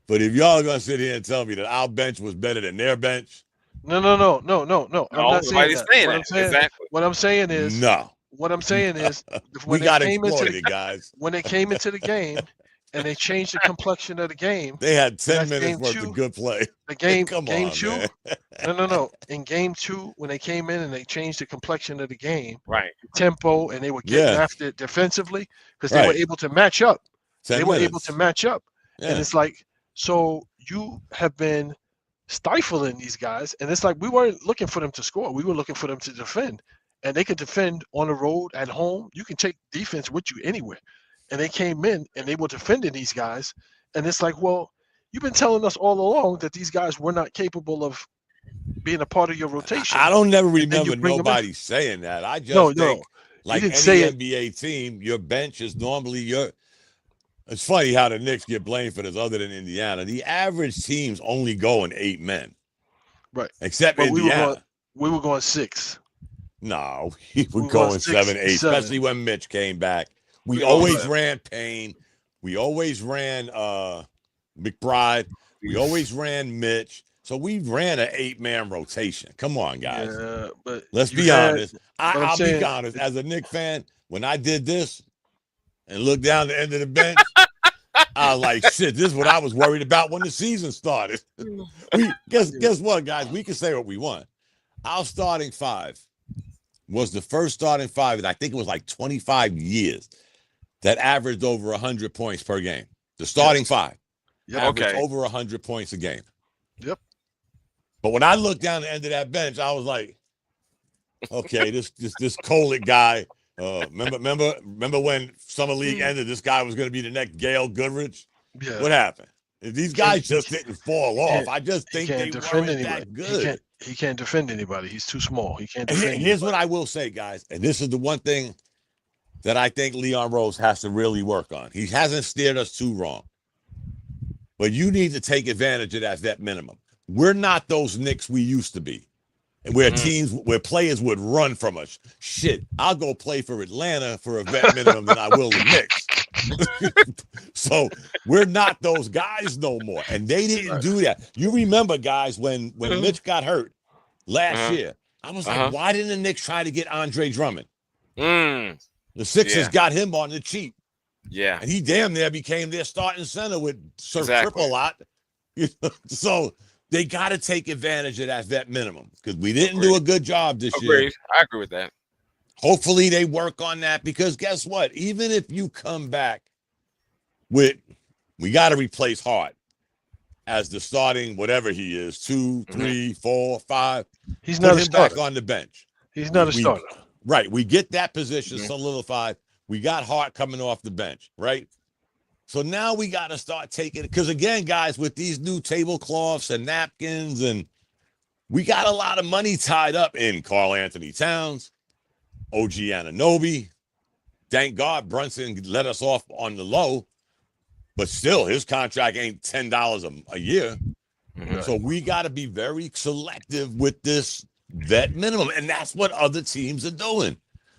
but if y'all are going to sit here and tell me that our bench was better than their bench, no. I'm not saying that. Exactly. What I'm saying is no. What I'm saying is we got exploited, guys. When they came into the game and they changed the complexion of the game, they had 10 minutes worth of good play. The game, Come game on, two, man. no. In game two, when they came in and they changed the complexion of the game, right, tempo, and they were getting after it defensively because they were able to match up. And it's like, so you have been stifling these guys, and it's like we weren't looking for them to score. We were looking for them to defend, and they could defend on the road, at home. You can take defense with you anywhere. And they came in and they were defending these guys, and it's like, well, you've been telling us all along that these guys were not capable of being a part of your rotation. I don't never remember nobody saying that. I just think, like any NBA team, your bench is normally your. It's funny how the Knicks get blamed for this, other than Indiana. The average team's only going 8 men, right? Except Indiana. We were going 6. No, we were going 7, 8, especially when Mitch came back. We always ran Payne. We always ran McBride. We always ran Mitch. So we ran an 8-man rotation. Come on, guys. Yeah, but let's be honest. I'll be honest. As a Knicks fan, when I did this and looked down the end of the bench, I was like, shit, this is what I was worried about when the season started. Guess what, guys? We can say what we want. Our starting 5 was the first starting 5, and I think it was like 25 years that averaged over 100 points per game. The starting 5 averaged over 100 points a game. Yep. But when I looked down the end of that bench, I was like, okay, this Kolick guy. Remember when Summer League ended? This guy was going to be the next Gail Goodrich. Yeah. What happened? These guys just didn't fall off. I just think they weren't that good. He can't defend anybody. He's too small. He can't defend. Here's what I will say, guys, and this is the one thing that I think Leon Rose has to really work on. He hasn't steered us too wrong, but you need to take advantage of that vet minimum. We're not those Knicks we used to be, where players would run from us. Shit, I'll go play for Atlanta for a vet minimum than I will the Knicks. So we're not those guys no more, and they didn't do that. You remember, guys, when Mitch got hurt last year, I was like, why didn't the Knicks try to get Andre Drummond? The Sixers got him on the cheap. Yeah. And he damn near became their starting center with Sir Exactly. Triple Lot. So they got to take advantage of that vet minimum because we didn't Agreed. do a good job this year. Agreed. I agree with that. Hopefully they work on that because guess what? Even if you come back with, we got to replace Hart as the starting whatever he is, 2, 3, 4, 5. He's Put not a him starter. back on the bench. He's not a starter. Right. We get that position Mhm. solidified. We got Hart coming off the bench, right? So now we got to start taking it. Because again, guys, with these new tablecloths and napkins, and we got a lot of money tied up in Karl Anthony Towns, OG Anunoby. Thank God Brunson let us off on the low, but still his contract ain't $10 a year. Mhm. So we got to be very selective with this vet minimum, and that's what other teams are doing.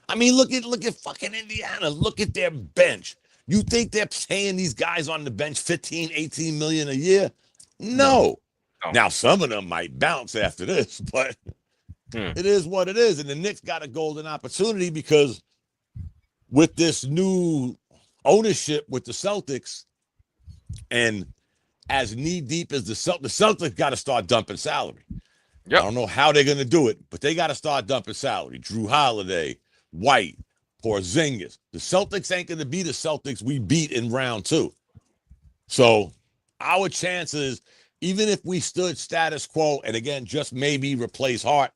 I mean, look at fucking Indiana. Look at their bench. You think they're paying these guys on the bench 15, 18 million a year? No. No. Now some of them might bounce after this, but it is what it is. And the Knicks got a golden opportunity because with this new ownership with the Celtics, and as knee deep as the Celtics got to start dumping salary. Yep. I don't know how they're going to do it, but they got to start dumping salary. Drew Holiday, White, Porzingis. The Celtics ain't going to be the Celtics we beat in round 2. So our chances, even if we stood status quo and again just maybe replace Hart,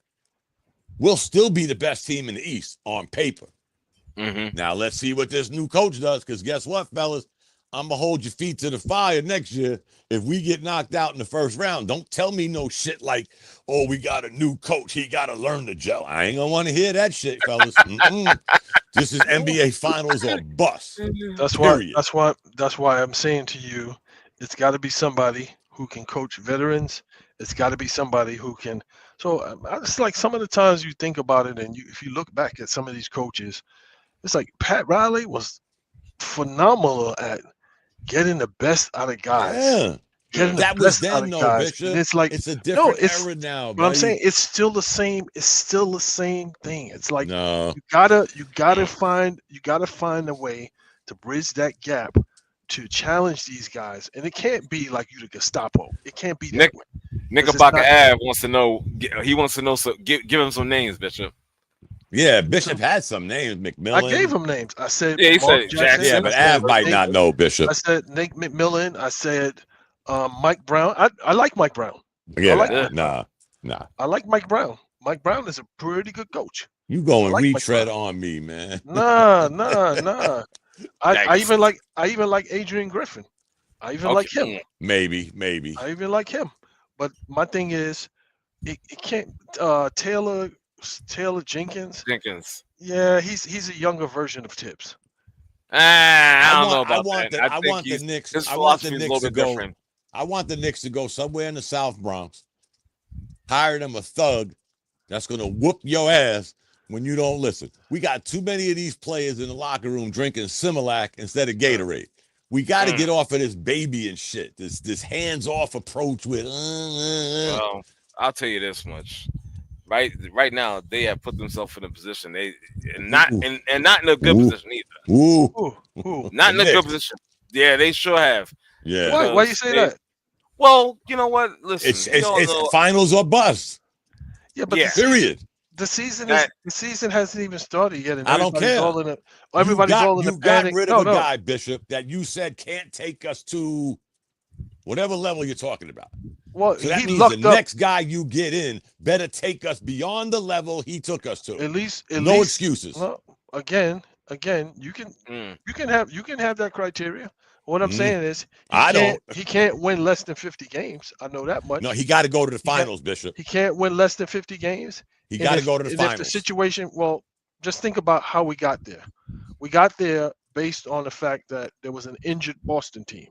we'll still be the best team in the East on paper. Mm-hmm. Now let's see what this new coach does, because guess what, fellas? I'm gonna hold your feet to the fire next year. If we get knocked out in the first round, don't tell me no shit like, oh, we got a new coach. He got to learn to gel. I ain't gonna want to hear that shit, fellas. This is NBA Finals or bust. That's Period. why I'm saying to you, it's got to be somebody who can coach veterans. It's got to be somebody who can. So it's like some of the times you think about it, and if you look back at some of these coaches, it's like Pat Riley was phenomenal at getting the best out of guys. Yeah. Getting That the was best out then, of though, guys. Bishop. And it's like it's a different it's- era now, But I'm buddy. saying it's still the same. It's still the same thing. It's like No. you gotta find a way to bridge that gap to challenge these guys, and it can't be like you the Gestapo. It can't be that way. Knickerbocker Ave wants to know. He wants to know. So give him some names, Bishop. Yeah, Bishop had some names. McMillan. I gave him names. I said Yeah, he Mark said Jackson. Yeah, Jackson. but I said Av might not know Bishop. I said Nate McMillan. I said Mike Brown. I like Mike Brown. Yeah, like nah. I like Mike Brown. Mike Brown is a pretty good coach. You going like Mike retread Brown. on me, man. Nah. I even Yikes. like Adrian Griffin. I even like him. Maybe. I even like him. But my thing is, it can't. Taylor Jenkins. Yeah, he's a younger version of Tibbs. I don't know about that. I want the Knicks. His I want the philosophy is a Knicks little to bit go. different. I want the Knicks to go somewhere in the South Bronx. Hire them a thug that's gonna whoop your ass when you don't listen. We got too many of these players in the locker room drinking Similac instead of Gatorade. We got to get off of this baby and shit. This hands-off approach with. Well, I'll tell you this much. Right now, they have put themselves in a position not in a good position either. Not in a good position. Yeah, they sure have. Yeah. Why you say that? Well, you know what? Listen, it's finals or bust. Yeah, but period. The season hasn't even started yet, and I don't care. Everybody's all in you a got panic. rid of a guy, Bishop, that you said can't take us to whatever level you're talking about. Well, so that he means lucked the up. next guy you get in better take us beyond the level he took us to. At least excuses. Well, again, you can have that criteria. What I'm saying is, he can't win less than 50 games. I know that much. No, he got to go to the finals, Bishop. He can't win less than 50 games. He got to go to the finals. If the situation, well, just think about how we got there. We got there based on the fact that there was an injured Boston team,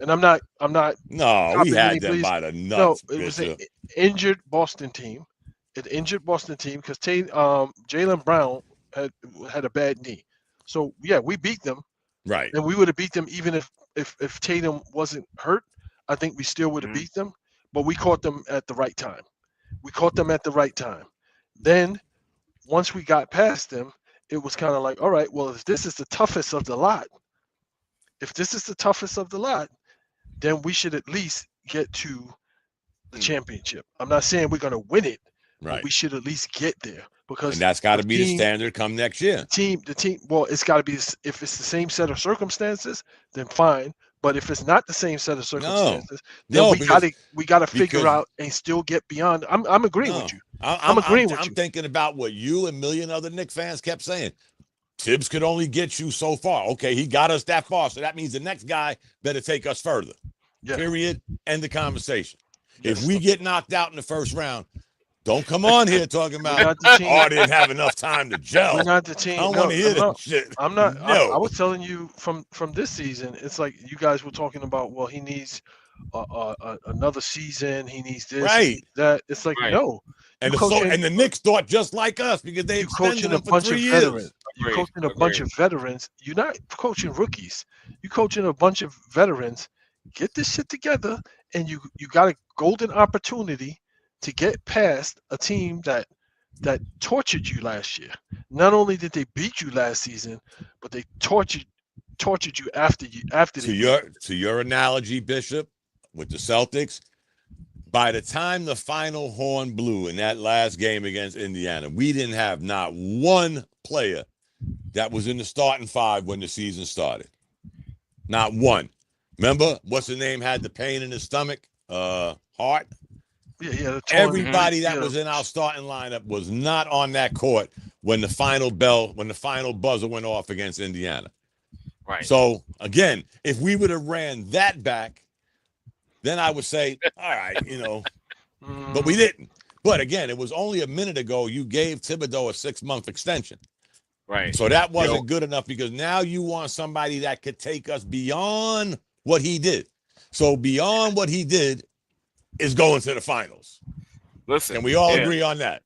and I'm not. No, we had them by the nuts. No, it was an injured Boston team. An injured Boston team because Jaylen Brown had a bad knee. So yeah, we beat them. Right. And we would have beat them even if Tatum wasn't hurt. I think we still would have beat them. But we caught them at the right time. Then once we got past them, it was kind of like, all right, well, if this is the toughest of the lot, if this is the toughest of the lot, then we should at least get to the championship. I'm not saying we're going to win it, but Right. we should at least get there, because And that's got to be the standard come next year. The team. Well, it's got to be. If it's the same set of circumstances, then fine. But if it's not the same set of circumstances, then we gotta figure out and still get beyond. I'm agreeing with you. I'm agreeing with you. I'm thinking about what you and a million other Knicks fans kept saying. Tibbs could only get you so far. Okay, he got us that far, so that means the next guy better take us further. Yeah. Period. End the conversation. Yes. If we get knocked out in the first round, don't come on here talking about I didn't have enough time to gel. We're not the team. I don't want to hear that shit. I'm not. No. I was telling you from this season. It's like you guys were talking about. Well, he needs another season. He needs this. Right. That. It's like no. And the Knicks thought just like us because they extended them for 3 years. You're coaching a bunch of veterans. You're not coaching rookies. You're coaching a bunch of veterans. Get this shit together, and you got a golden opportunity to get past a team that tortured you last year. Not only did they beat you last season, but they tortured you after. To your analogy, Bishop, with the Celtics, by the time the final horn blew in that last game against Indiana, we didn't have not one player that was in the starting five when the season started. Not one. Remember, what's the name had the pain in his stomach? Hart. Yeah, everybody that was in our starting lineup was not on that court when the final buzzer went off against Indiana. Right. So again, if we would have ran that back, then I would say, all right, but we didn't. But again, it was only a minute ago you gave Thibodeau a 6-month extension. Right. So that wasn't good enough because now you want somebody that could take us beyond what he did. So beyond what he did is going to the finals. Listen, and we all agree on that.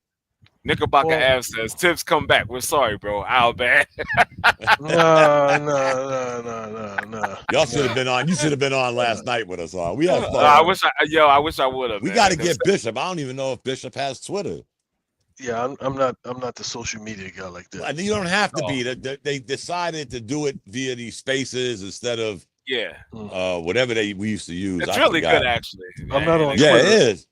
Knickerbocker Ave says, Tibbs come back. We're sorry, bro. Our bad. No. Y'all should have been on. You should have been on last night with us all. We had fun. I wish I would have. We got to get Bishop. I don't even know if Bishop has Twitter. Yeah, I'm not the social media guy like that. You don't have to be. They decided to do it via these spaces instead of whatever we used to use. It's really good, actually. I'm not on Twitter. Yeah, it is.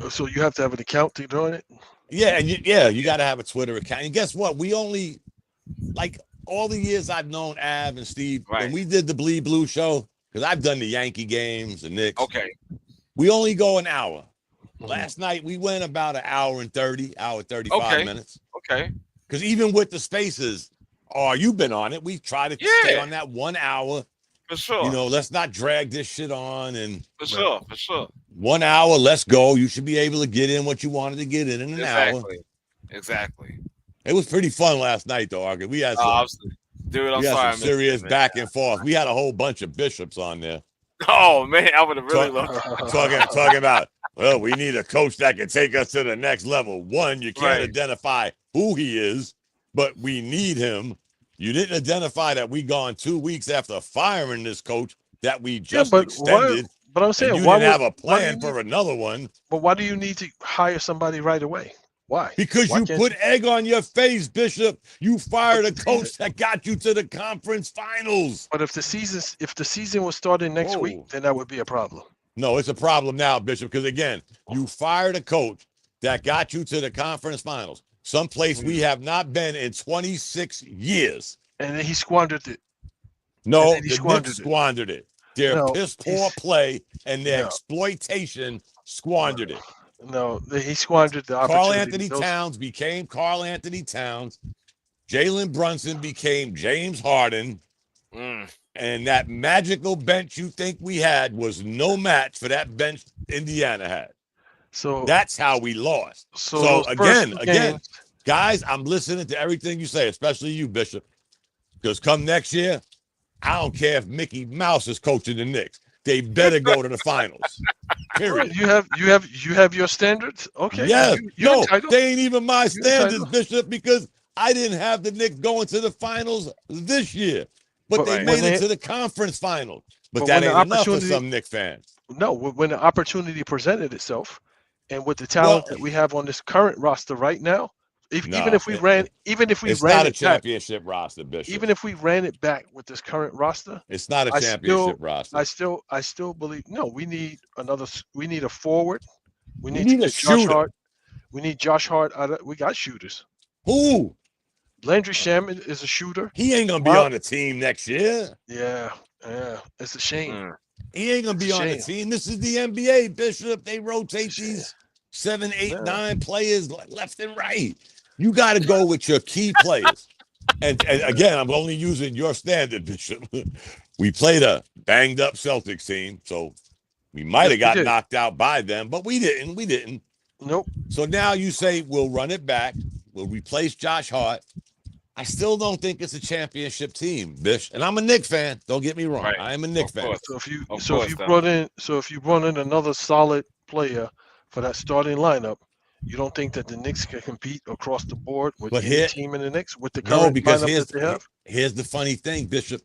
So you have to have an account to join it? Yeah, and you got to have a Twitter account. And guess what? We only, like all the years I've known Av and Steve, when we did the Bleed Blue show, because I've done the Yankee games, the Knicks. Okay. We only go an hour. Last night, we went about an hour and 35 minutes. Okay. Because even with the spaces, you've been on it. We try to stay on that 1 hour. For sure. Let's not drag this shit on. And For sure. 1 hour, let's go. You should be able to get in what you wanted to get in an hour. Exactly. It was pretty fun last night, though, Arkin. We had some, some serious back and forth. We had a whole bunch of bishops on there. Oh, man, I would have really loved talking about, well, we need a coach that can take us to the next level. One, you can't identify who he is, but we need him. You didn't identify that we gone 2 weeks after firing this coach that we just extended. But I'm saying, you didn't have a plan for another one. But why do you need to hire somebody right away? Why? Because you put egg on your face, Bishop. You fired a coach that got you to the conference finals. But if the season was starting next week, then that would be a problem. No, it's a problem now, Bishop, because again, you fired a coach that got you to the conference finals, someplace we have not been in 26 years. And then he squandered it. No, the Knicks squandered it. Their piss poor play and their exploitation squandered it. No, he squandered the opportunity. Carl Anthony Towns became Carl Anthony Towns. Jalen Brunson became James Harden. And that magical bench you think we had was no match for that bench Indiana had. So that's how we lost. So again, guys, I'm listening to everything you say, especially you, Bishop. Because come next year, I don't care if Mickey Mouse is coaching the Knicks. They better go to the finals. Period. You have your standards? Okay. Yeah. They ain't even my standards, Bishop, because I didn't have the Knicks going to the finals this year. But they made it to the conference finals. But that ain't enough for some Knicks fans. No, when the opportunity presented itself, and with the talent that we have on this current roster right now, Even if we ran it's it not a back, championship roster, Bishop. even if we ran it back with this current roster, It's not a championship roster. I still believe no. We need We need a forward. We You need to need a get Josh shooter. Hart. We need Josh Hart. We got shooters. Who? Landry Shamet is a shooter. He ain't gonna be on the team next year. Yeah, it's a shame. He ain't gonna be on the team. This is the NBA, Bishop. They rotate these 7, 8, 9 players left and right. You got to go with your key players. And again, I'm only using your standard, Bishop. We played a banged up Celtics team, so we might have got knocked out by them, but we didn't. We didn't. Nope. So now you say we'll run it back. We'll replace Josh Hart. I still don't think it's a championship team, Bish. And I'm a Knicks fan. Don't get me wrong. Right. I am a Knicks fan. So if you brought in another solid player for that starting lineup, you don't think that the Knicks can compete across the board with any team in the Knicks with the current lineup that they have? Here's the funny thing, Bishop.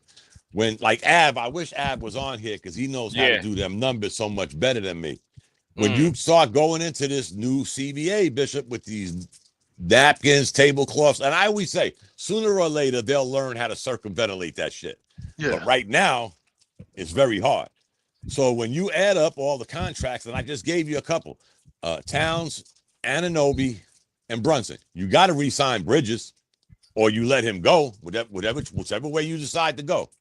When like Ab, I wish Ab was on here because he knows how to do them numbers so much better than me. When you start going into this new CBA, Bishop, with these napkins, tablecloths, and I always say sooner or later they'll learn how to circumventilate that shit. Yeah. But right now, it's very hard. So when you add up all the contracts, and I just gave you a couple, Towns, Anunoby, and Brunson, you got to re-sign Bridges, or you let him go, whichever way you decide to go.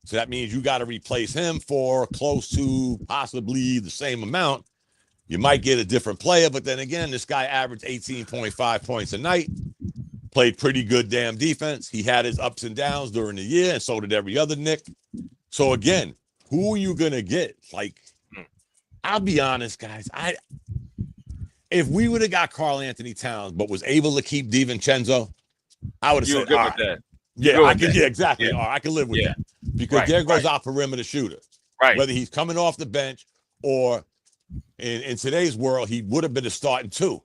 So that means you got to replace him for close to possibly the same amount. You might get a different player, but then again, this guy averaged 18.5 points a night, played pretty good damn defense. He had his ups and downs during the year, and so did every other Knick. So again, who are you going to get? Like, I'll be honest, guys. If we would have got Karl Anthony Towns, but was able to keep DiVincenzo, I would have said, good with that. Yeah, I could. Yeah, exactly. Yeah. I can live with that because there goes our perimeter shooter. Right. Whether he's coming off the bench or in today's world, he would have been a starting 2.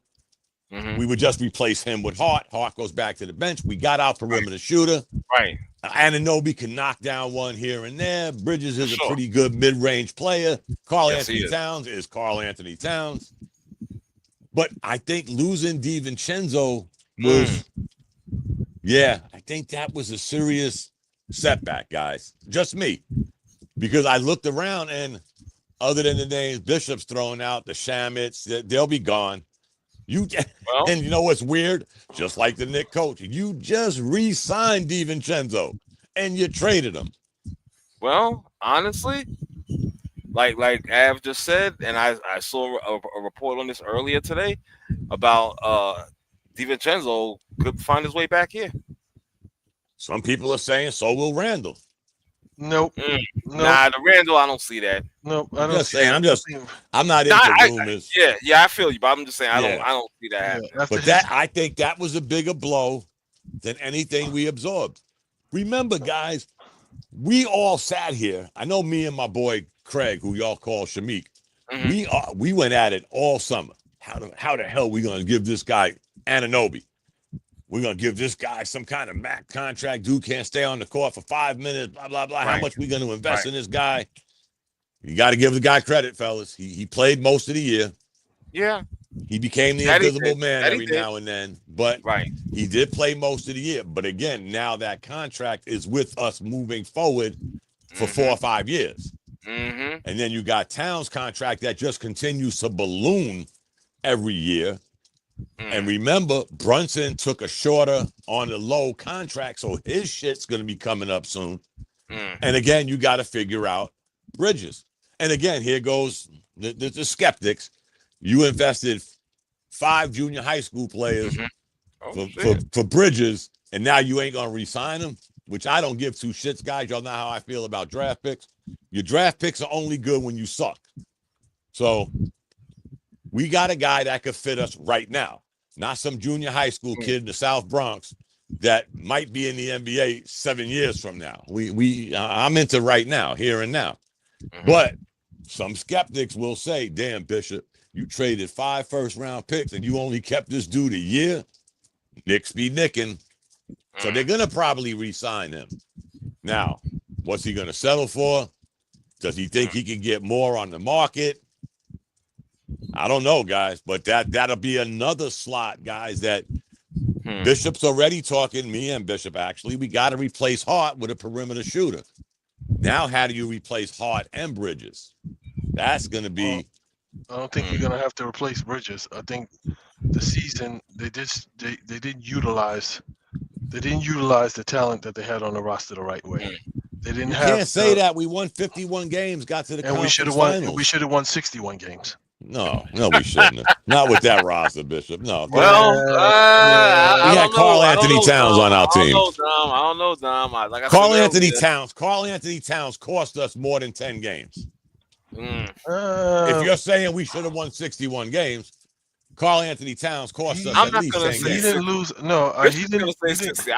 We would just replace him with Hart. Hart goes back to the bench. We got our perimeter shooter. Right. Anunoby can knock down one here and there. Bridges is a pretty good mid-range player. Karl Anthony Towns is Karl Anthony Towns. But I think losing DiVincenzo was, I think that was a serious setback, guys. Just me. Because I looked around and other than the names Bishop's throwing out, the Shamits, they'll be gone. And you know what's weird? Just like the Knicks coach, you just re-signed DiVincenzo and you traded him. Well, honestly, like Av just said, and I saw a report on this earlier today about DiVincenzo could find his way back here. Some people are saying so will Randall. Nope. Nah, the Randall, I don't see that. Nope. I don't. Just saying. I'm not into rumors. I feel you, but I'm just saying I don't see that happening. But I think that was a bigger blow than anything we absorbed. Remember, guys, we all sat here. I know me and my boy Craig, who y'all call Shamik. We went at it all summer. How the hell are we gonna give this guy Anunoby? We're going to give this guy some kind of MAC contract. Dude can't stay on the court for 5 minutes, blah, blah, blah. Right. How much we going to invest in this guy? You got to give the guy credit, fellas. He played most of the year. Yeah. He became the invisible man every now and then. But he did play most of the year. But again, now that contract is with us moving forward for 4 or 5 years. And then you got Towns' contract that just continues to balloon every year. And remember, Brunson took a shorter on the low contract, so his shit's going to be coming up soon. And again, you got to figure out Bridges. And again, here goes the skeptics. You invested 5 junior high school players for Bridges, and now you ain't going to re-sign them, which I don't give 2 shits, guys. Y'all know how I feel about draft picks. Your draft picks are only good when you suck. So we got a guy that could fit us right now, not some junior high school kid in the South Bronx that might be in the NBA 7 years from now. I'm into right now, here and now. But some skeptics will say, damn, Bishop, you traded 5 first-round picks and you only kept this dude a year. Knicks be nicking. So they're going to probably re-sign him. Now, what's he going to settle for? Does he think he can get more on the market? I don't know, guys, but that'll be another slot, guys, that Bishop's already talking, me and Bishop actually, we got to replace Hart with a perimeter shooter. Now, how do you replace Hart and Bridges? That's going to be... I don't think you're going to have to replace Bridges. I think the season, they didn't utilize the talent that they had on the roster the right way. They didn't have... can't say that. We won 51 games, got to the conference finals. We should have won 61 games. No, we shouldn't have. Not with that roster, Bishop. No. Well, we had Carl Anthony Towns on our team. I don't know, Dom. Like Carl Anthony Towns cost us more than 10 games. If you're saying we should have won 61 games, Carl Anthony Towns cost us at least 10 games. He didn't lose. No, he didn't say 60.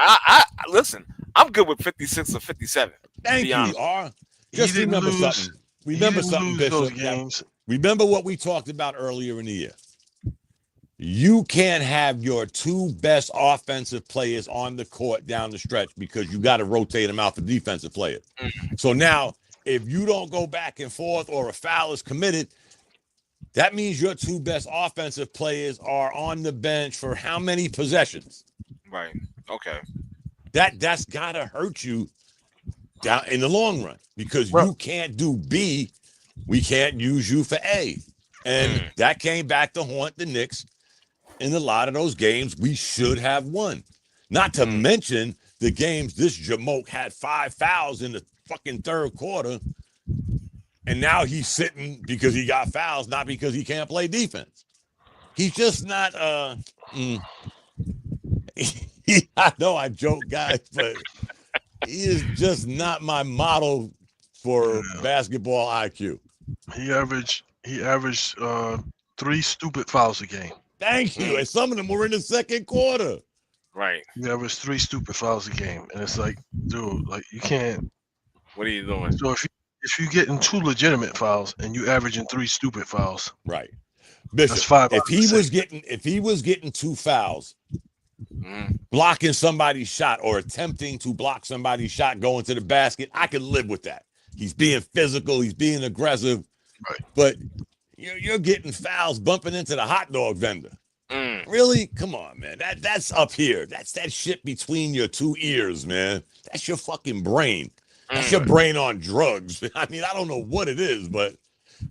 Listen, I'm good with 56 or 57. Thank you, R. Just remember something. Remember something, Bishop. Remember what we talked about earlier in the year. You can't have your two best offensive players on the court down the stretch because you got to rotate them out for defensive players. So now, if you don't go back and forth or a foul is committed, that means your two best offensive players are on the bench for how many possessions? Right. Okay. That's got to hurt you down in the long run because you can't do B. We can't use you for A. And that came back to haunt the Knicks in a lot of those games we should have won. Not to mention the games this Jamoke had 5 fouls in the fucking third quarter. And now he's sitting because he got fouls, not because he can't play defense. He's just not I know I joke, guys, but he is just not my model for basketball IQ. He averaged 3 stupid fouls a game. Thank you. And some of them were in the second quarter. Right. He averaged 3 stupid fouls a game. And it's like, dude, like you can't. What are you doing? So if you getting 2 legitimate fouls and you averaging 3 stupid fouls. Right. Bishop, that's 5 if he was getting 2 fouls, blocking somebody's shot or attempting to block somebody's shot going to the basket, I could live with that. He's being physical. He's being aggressive. Right. But you're getting fouls bumping into the hot dog vendor. Really? Come on, man. That's up here. That's that shit between your 2 ears, man. That's your fucking brain. That's your brain on drugs. I mean, I don't know what it is, but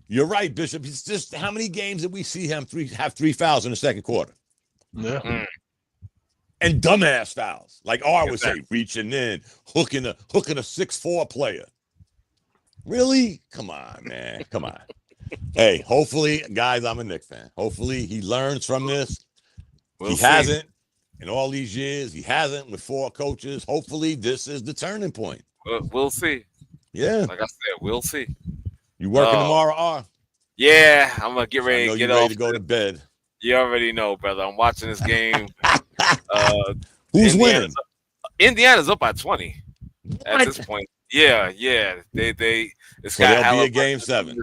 you're right, Bishop. It's just how many games did we see him have 3 fouls in the second quarter? Yeah. And dumbass fouls. Like R would say, reaching in, hooking a 6'4" player. Really? Come on, man. Come on. Hey, hopefully, guys, I'm a Knicks fan. Hopefully he learns from this. He hasn't in all these years. He hasn't with 4 coaches. Hopefully this is the turning point. We'll see. Yeah. Like I said, we'll see. You working tomorrow, R? Yeah, I'm going to get ready to get ready off. To go to bed. You already know, brother. I'm watching this game. Who's winning? Indiana's up by 20 at this point. Yeah. It's so there'll be a game 7.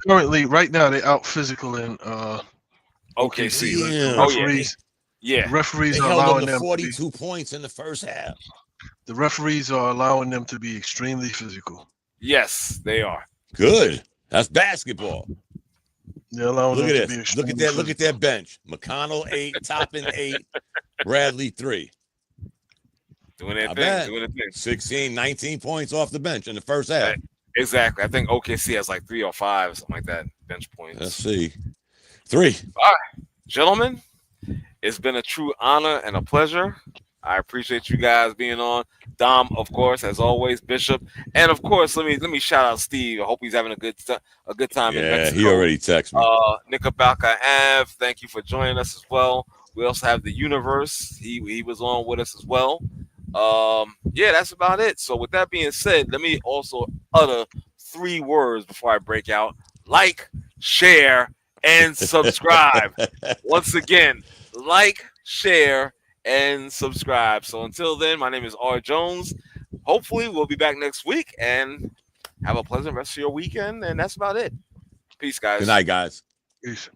Currently, right now, they're out physical in OKC. Referees, referees are allowing them 42 points in the first half. The referees are allowing them to be extremely physical. Yes, they are. Good. That's basketball. They're allowing look them at to this. be Look at that. Look at that bench. McConnell 8, Toppin 8, Bradley 3. Doing their thing. 16, 19 points off the bench in the first half. Exactly. I think OKC has like 3 or 5, something like that, bench points. Let's see. 3. All right. Gentlemen, it's been a true honor and a pleasure. I appreciate you guys being on. Dom, of course, as always, Bishop, and of course, let me shout out Steve. I hope he's having a good time in Mexico. He already texted me. Knickerbocker Ave, thank you for joining us as well. We also have the Universe. He was on with us as well. Yeah, that's about it. So with that being said, let me also utter 3 words before I break out: like, share, and subscribe. Once again, like, share, and subscribe. So until then, my name is R. Jones. Hopefully we'll be back next week and have a pleasant rest of your weekend. And that's about it. Peace, guys. Good night, guys. Peace.